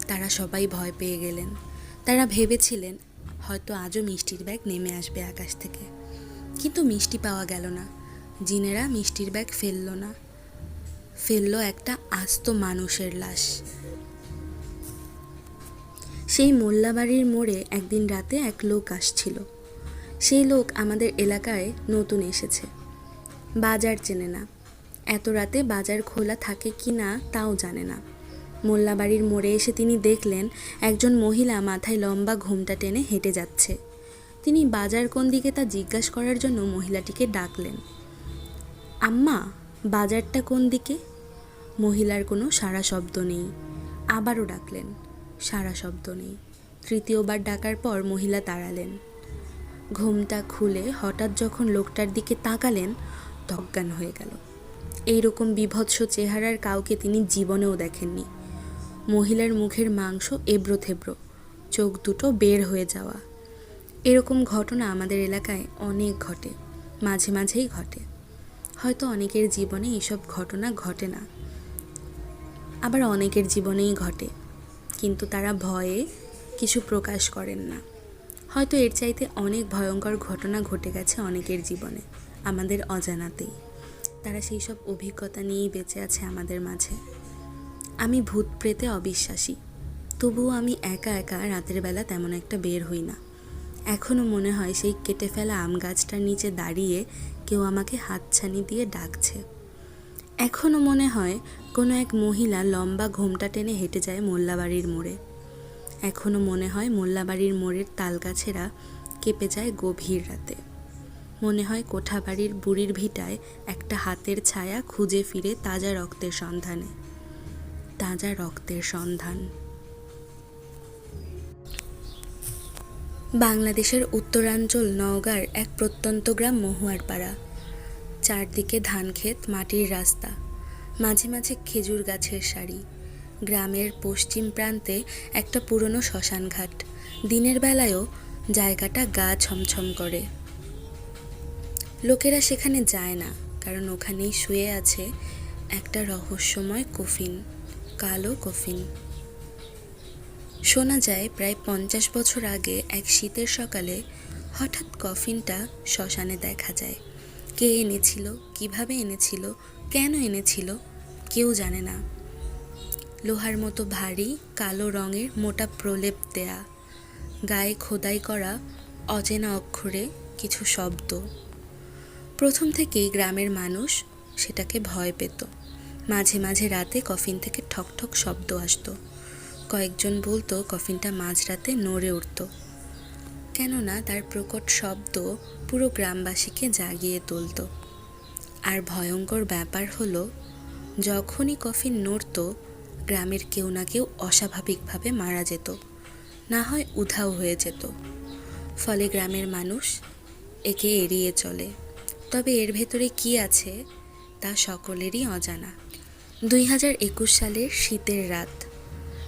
তারা সবাই ভয় পেয়ে গেলেন। তারা ভেবেছিলেন হয়তো আজও মিষ্টির ব্যাগ নেমে আসবে আকাশ থেকে, কিন্তু মিষ্টি পাওয়া গেল না। জিনেরা মিষ্টির ব্যাগ ফেললো না, ফেললো একটা আস্ত মানুষের লাশ। সেই মোল্লাবাড়ির মোড়ে একদিন রাতে এক লোক আসছিল। সেই লোক আমাদের এলাকায় নতুন এসেছে। বাজার চেনে না। এত রাতে বাজার খোলা থাকে কি না তাও জানে না। মোল্লাবাড়ির মোড়ে এসে তিনি দেখলেন একজন মহিলা মাথায় লম্বা ঘোমটা টেনে হেঁটে যাচ্ছে। তিনি বাজার কোন দিকে তা জিজ্ঞাসা করার জন্য মহিলাটিকে ডাকলেন। আম্মা, বাজারটা কোন দিকে? মহিলার কোনো সাড়া শব্দ নেই। আবারও ডাকলেন, সাড়া শব্দ নেই। তৃতীয়বার ডাকার পর মহিলা দাঁড়ালেন। ঘোমটা খুলে হঠাৎ যখন লোকটার দিকে তাকালেন, অজ্ঞান হয়ে গেল। এইরকম বীভৎস চেহারার কাউকে তিনি জীবনেও দেখেননি। মহিলার মুখের মাংস এবড়ো থেবড়ো, চোখ দুটো বের হয়ে যাওয়া। এরকম ঘটনা আমাদের এলাকায় অনেক ঘটে, মাঝে মাঝেই ঘটে। হয়তো অনেকের জীবনে এইসব ঘটনা ঘটে না, আবার অনেকের জীবনেই ঘটে, কিন্তু তারা ভয়ে কিছু প্রকাশ করেন না। হয়তো এর চাইতে অনেক ভয়ঙ্কর ঘটনা ঘটে গেছে অনেকের জীবনে, আমাদের অজানাতেই। তারা সেই সব অভিজ্ঞতা নিয়েই বেঁচে আছে আমাদের মাঝে। আমি ভূত প্রেতে অবিশ্বাসী, তবুও আমি একা একা রাতের বেলা তেমন একটা বের হই না। এখনও মনে হয় সেই কেটে ফেলা আম গাছটার নিচে দাঁড়িয়ে কেউ আমাকে হাতছানি দিয়ে ডাকছে। এখনও মনে হয় কোনো এক মহিলা লম্বা ঘোমটা টেনে হেঁটে যায় মোল্লাবাড়ির মোড়ে। এখনও মনে হয় মোল্লাবাড়ির মোড়ের তালগাছেরা কেঁপে যায় গভীর রাতে। মনে হয় কোঠাবাড়ির বুড়ির ভিটায় একটা হাতের ছায়া খুঁজে ফিরে তাজা রক্তের সন্ধানে। তাজা রক্তের সন্ধান। বাংলাদেশের উত্তরাঞ্চল নওগাঁর এক প্রত্যন্ত গ্রাম মহুয়ারপাড়া। চারদিকে ধানক্ষেত, মাটির রাস্তা, মাঝে মাঝে খেজুর গাছের সারি। গ্রামের পশ্চিম প্রান্তে একটা পুরনো শ্মশানঘাট। দিনের বেলায়ও জায়গাটা গা ছমছম করে। লোকেরা সেখানে যায় না, কারণ ওখানেই শুয়ে আছে একটা রহস্যময় কফিন। কালো কফিন। শোনা যায় প্রায় 50 বছর আগে এক শীতের সকালে হঠাৎ কফিনটা শ্মশানে দেখা যায়। কে এনেছিল, কিভাবে এনেছিল, কেন এনেছিল কেউ জানে না। লোহার মতো ভারী কালো রঙের মোটা প্রলেপ দেয়া, গায়ে খোদাই করা অচেনা অক্ষরে কিছু শব্দ। প্রথম থেকেই গ্রামের মানুষ সেটাকে ভয় পেত। মাঝে মাঝে রাতে কফিন থেকে ঠক ঠক শব্দ আসতো। কয়েকজন বলতো কফিনটা মাঝরাতে নড়ে উঠত, কেননা তার প্রকট শব্দ পুরো গ্রামবাসীকে জাগিয়ে তুলত। আর ভয়ঙ্কর ব্যাপার হলো, যখনই কফিন নড়ত গ্রামের কেউ না কেউ অস্বাভাবিকভাবে মারা যেত, না হয় উধাও হয়ে যেত। ফলে গ্রামের মানুষ একে এড়িয়ে চলে। তবে এর ভেতরে কি আছে তা সকলেরই অজানা। 2021 সালের শীতের রাত,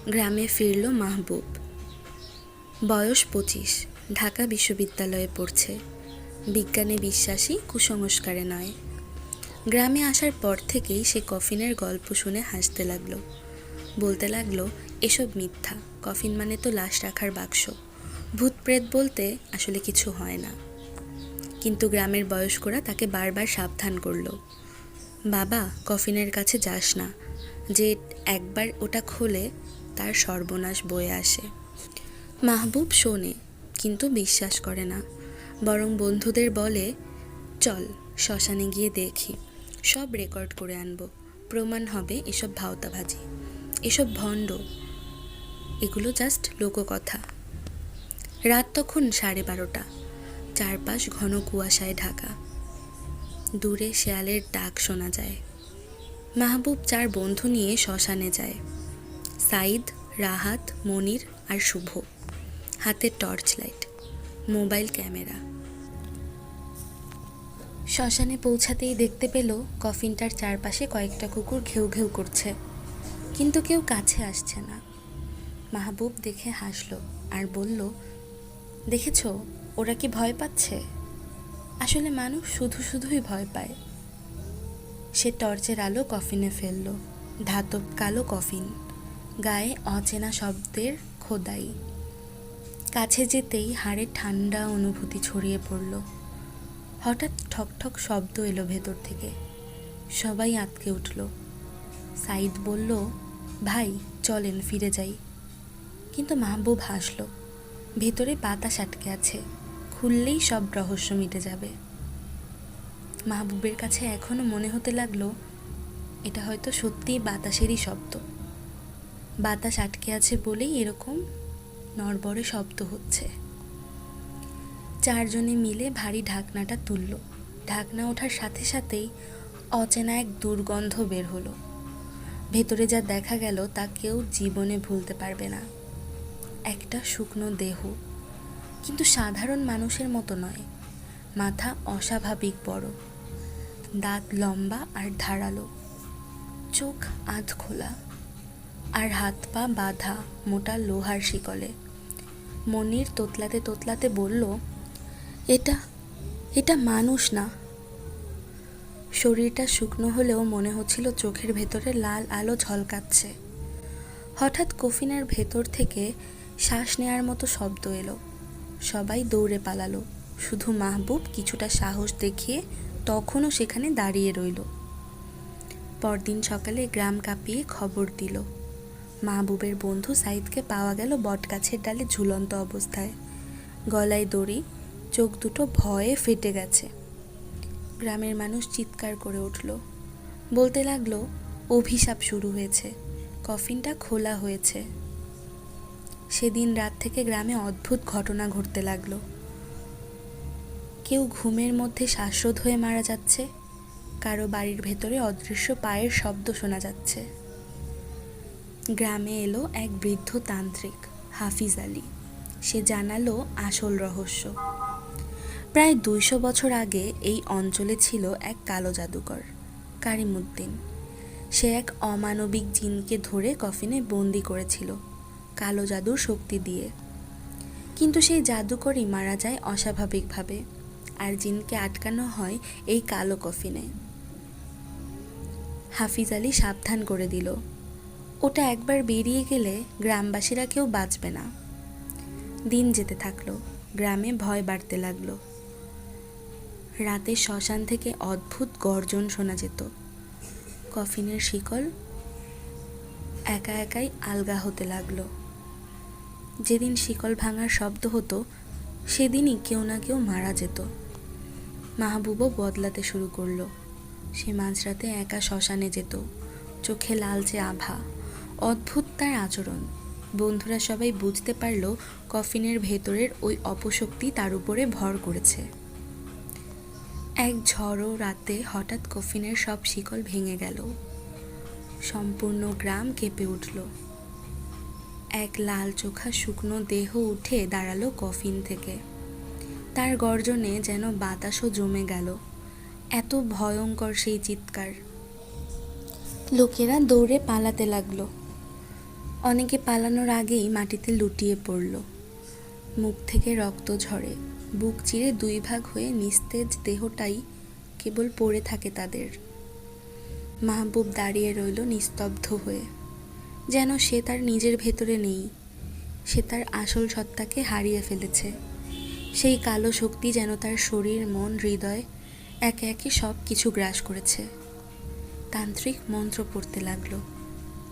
গ্রামে ফিরল মাহবুব। বয়স 25, ঢাকা বিশ্ববিদ্যালয়ে পড়ছে। বিজ্ঞানে বিশ্বাসী, কুসংস্কারে নয়। গ্রামে আসার পর থেকেই সে কফিনের গল্প শুনে হাসতে লাগলো। বলতে লাগলো, এসব মিথ্যা, কফিন মানে তো লাশ রাখার বাক্স, ভূত প্রেত বলতে আসলে কিছু হয় না। কিন্তু গ্রামের বয়স্করা তাকে বারবার সাবধান করলো, বাবা কফিনের কাছে যাস না, যে একবার ওটা খোলে তার সর্বনাশ বয়ে আসে। মাহবুব শোনে কিন্তু বিশ্বাস করে না, বরং বন্ধুদের বলে, চল শ্মশানে গিয়ে দেখি, সব রেকর্ড করে আনবো, প্রমাণ হবে এসব ভাওতাবাজি, এসব ভণ্ড, এগুলো জাস্ট লোককথা। রাত তখন 12:30, চারপাশ ঘন কুয়াশায় ঢাকা। দূরে শেয়ালের ডাক শোনা যায়। মাহবুব 4 বন্ধু নিয়ে শ্মশানে যায়। সাইদ, রাহাত, মনির আর শুভ। হাতে টর্চ লাইট, মোবাইল ক্যামেরা। শ্মশানে পৌঁছাতেই দেখতে পেল কফিনটার চারপাশে কয়েকটা কুকুর ঘেউ ঘেউ করছে, কিন্তু কেউ কাছে আসছে না। মাহবুব দেখে হাসলো আর বলল, দেখেছো ওরা কি ভয় পাচ্ছে? আসলে মানুষ শুধু শুধুই ভয় পায়। সে টর্চের আলো কফিনে ফেলল। ধাতব কালো কফিন, গায়ে অচেনা শব্দের খোদাই। কাছে যেতেই হাড়ে ঠান্ডা অনুভূতি ছড়িয়ে পড়ল। হঠাৎ ঠক ঠক শব্দ এলো ভেতর থেকে। সবাই আঁতকে উঠল। সাইদ বলল, ভাই চলেন ফিরে যাই। কিন্তু মাহবুব হাসল, ভেতরে বাতাস আটকে আছে, খুললেই সব রহস্য মিটে যাবে। মাহবুবের কাছে এখনো মনে হতে লাগলো এটা হয়তো সত্যিই বাতাসেরই শব্দ। বাতাস আটকে আছে বলেই এরকম নড়বড়ে শব্দ হচ্ছে। 4 জনে মিলে ভারী ঢাকনাটা তুলল। ঢাকনা ওঠার সাথে সাথেই অচেনা এক দুর্গন্ধ বের হলো। ভেতরে যা দেখা গেল তা কেউ জীবনে ভুলতে পারবে না। একটা শুকনো দেহ, কিন্তু সাধারণ মানুষের মতো নয়। মাথা অস্বাভাবিক বড়, দাঁত লম্বা আর ধারালো, চোখ আধ খোলা, আর হাত পা বাঁধা মোটা লোহার শিকলে। মনির তোতলাতে তোতলাতে বলল, এটা এটা মানুষ না। শরীরটা শুকনো হলেও মনে হচ্ছিল চোখের ভেতরে লাল আলো ঝলকাচ্ছে। হঠাৎ কফিনের ভেতর থেকে শ্বাস নেওয়ার মতো শব্দ এলো। সবাই দৌড়ে পালালো, শুধু মাহবুব কিছুটা সাহস দেখিয়ে তখনও সেখানে দাঁড়িয়ে রইল। পরদিন সকালে গ্রাম কাঁপিয়ে খবর দিল, মাহবুবের বন্ধু সাইদকে পাওয়া গেল বটগাছের ডালে ঝুলন্ত অবস্থায়, গলায় দড়ি, চোখ দুটো ভয়ে ফেটে গেছে। গ্রামের মানুষ চিৎকার করে উঠল, বলতে লাগলো, অভিশাপ শুরু হয়েছে, কফিনটা খোলা হয়েছে। সেদিন রাত থেকে গ্রামে অদ্ভুত ঘটনা ঘটতে লাগলো। কেউ ঘুমের মধ্যে শ্বাসরোধ হয়ে মারা যাচ্ছে, কারো বাড়ির ভেতরে অদৃশ্য পায়ের শব্দ শোনা যাচ্ছে। গ্রামে এলো এক বৃদ্ধ তান্ত্রিক, হাফিজ আলী। সে জানালো আসল রহস্য। প্রায় 200 বছর আগে এই অঞ্চলে ছিল এক কালো জাদুকর, কারিমুদ্দিন। সে এক অমানবিক জিনকে ধরে কফিনে বন্দি করেছিল কালো জাদুর শক্তি দিয়ে। কিন্তু সেই জাদুকরই মারা যায় অস্বাভাবিকভাবে, আর জিনকে আটকানো হয় এই কালো কফিনে। হাফিজ আলী সাবধান করে দিল, ওটা একবার বেরিয়ে গেলে গ্রামবাসীরা কেউ বাঁচবে না। দিন যেতে থাকলো, গ্রামে ভয় বাড়তে লাগলো। রাতে শ্মশান থেকে অদ্ভুত গর্জন শোনা যেত। কফিনের শিকল একা একাই আলগা হতে লাগলো। যেদিন শিকল ভাঙার শব্দ হতো সেদিনই কেউ না কেউ মারা যেত। মাহবুবও বদলাতে শুরু করলো। সে মাঝরাতে একা শ্মশানে যেত, চোখে লালচে আভা, অদ্ভুত তার আচরণ। বন্ধুরা সবাই বুঝতে পারল কফিনের ভেতরের ওই অপশক্তি তার উপরে ভর করেছে। এক ঝড়ো রাতে হঠাৎ কফিনের সব শিকল ভেঙে গেল। সম্পূর্ণ গ্রাম কেঁপে উঠল। এক লাল চোখা শুকনো দেহ উঠে দাঁড়ালো কফিন থেকে। তার গর্জনে যেন বাতাসও জমে গেল। এত ভয়ঙ্কর সেই চিৎকার। লোকেরা দৌড়ে পালাতে লাগলো। অনেকে পালানোর আগেই মাটিতে লুটিয়ে পড়ল। মুখ থেকে রক্ত ঝরে, বুক চিরে দুই ভাগ হয়ে নিস্তেজ দেহটাই কেবল পড়ে থাকে তাদের। মাহবুব দাঁড়িয়ে রইল নিস্তব্ধ হয়ে, যেন সে তার নিজের ভেতরে নেই। সে তার আসল সত্তাকে হারিয়ে ফেলেছে। সেই কালো শক্তি যেন তার শরীর, মন, হৃদয় একে একে সব কিছু গ্রাস করেছে। তান্ত্রিক মন্ত্র পড়তে লাগলো।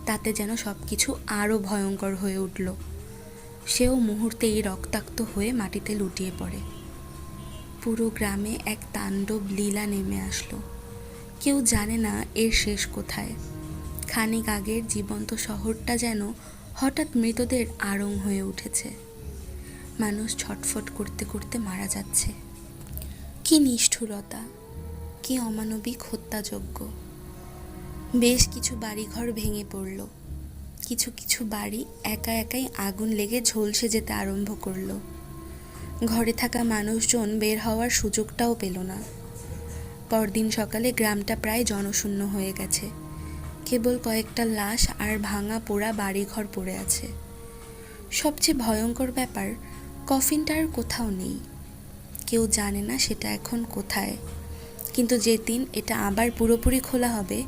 তাতে যেন সব কিছু আরও ভয়ঙ্কর হয়ে উঠল। সেও মুহূর্তেই রক্তাক্ত হয়ে মাটিতে লুটিয়ে পড়ে। পুরো গ্রামে এক তাণ্ডব লীলা নেমে আসলো। কেউ জানে না এর শেষ কোথায়। খানিক আগের জীবন্ত শহরটা যেন হঠাৎ মৃতদের আড়ং হয়ে উঠেছে। মানুষ ছটফট করতে করতে মারা যাচ্ছে। কি নিষ্ঠুরতা, কি অমানবিক হত্যাযজ্ঞ। বেশ কিছু বাড়িঘর ভেঙে পড়ল। কিছু কিছু বাড়ি একা একাই আগুন লেগে ঝলসে যেতে আরম্ভ করলো। ঘরে থাকা মানুষজন বের হওয়ার সুযোগটাও পেল না। পরদিন সকালে গ্রামটা প্রায় জনশূন্য হয়ে গেছে। কেবল কয়েকটা লাশ আর ভাঙা পোড়া বাড়িঘর পড়ে আছে। সবচেয়ে ভয়ঙ্কর ব্যাপার, কফিনটা আর কোথাও নেই। কেউ জানে না সেটা এখন কোথায়। কিন্তু যেদিন এটা আবার পুরোপুরি খোলা হবে,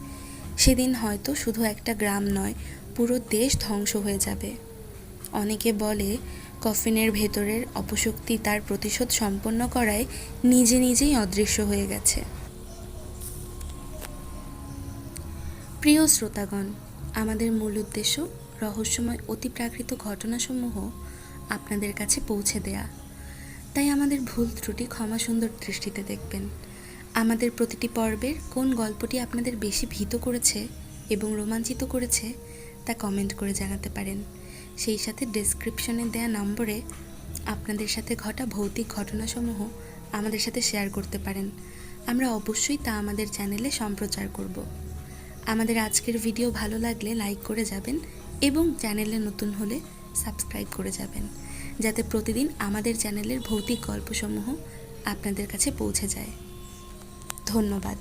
সেদিন হয়তো শুধু একটা গ্রাম নয়, পুরো দেশ ধ্বংস হয়ে যাবে। অনেকে বলে কফিনের ভেতরের অপশক্তি তার প্রতিশোধ সম্পন্ন করায় নিজে নিজেই অদৃশ্য হয়ে গেছে। প্রিয় শ্রোতাগণ, আমাদের মূল উদ্দেশ্য রহস্যময় অতিপ্রাকৃত ঘটনাসমূহ আপনাদের কাছে পৌঁছে দেয়া। তাই আমাদের ভুল ত্রুটি ক্ষমা সুন্দর দৃষ্টিতে দেখবেন। আমাদের প্রতিটি পর্বের কোন গল্পটি আপনাদের বেশি ভীত করেছে এবং রোমাঞ্চিত করেছে তা কমেন্ট করে জানাতে পারেন। সেই সাথে ডেসক্রিপশনে দেয়া নম্বরে আপনাদের সাথে ঘটা ভৌতিক ঘটনাসমূহ আমাদের সাথে শেয়ার করতে পারেন। আমরা অবশ্যই তা আমাদের চ্যানেলে সম্প্রচার করব। আমাদের আজকের ভিডিও ভালো লাগলে লাইক করে যাবেন এবং চ্যানেলে নতুন হলে সাবস্ক্রাইব করে যাবেন, যাতে প্রতিদিন আমাদের চ্যানেলের ভৌতিক গল্পসমূহ আপনাদের কাছে পৌঁছে যায়। ধন্যবাদ।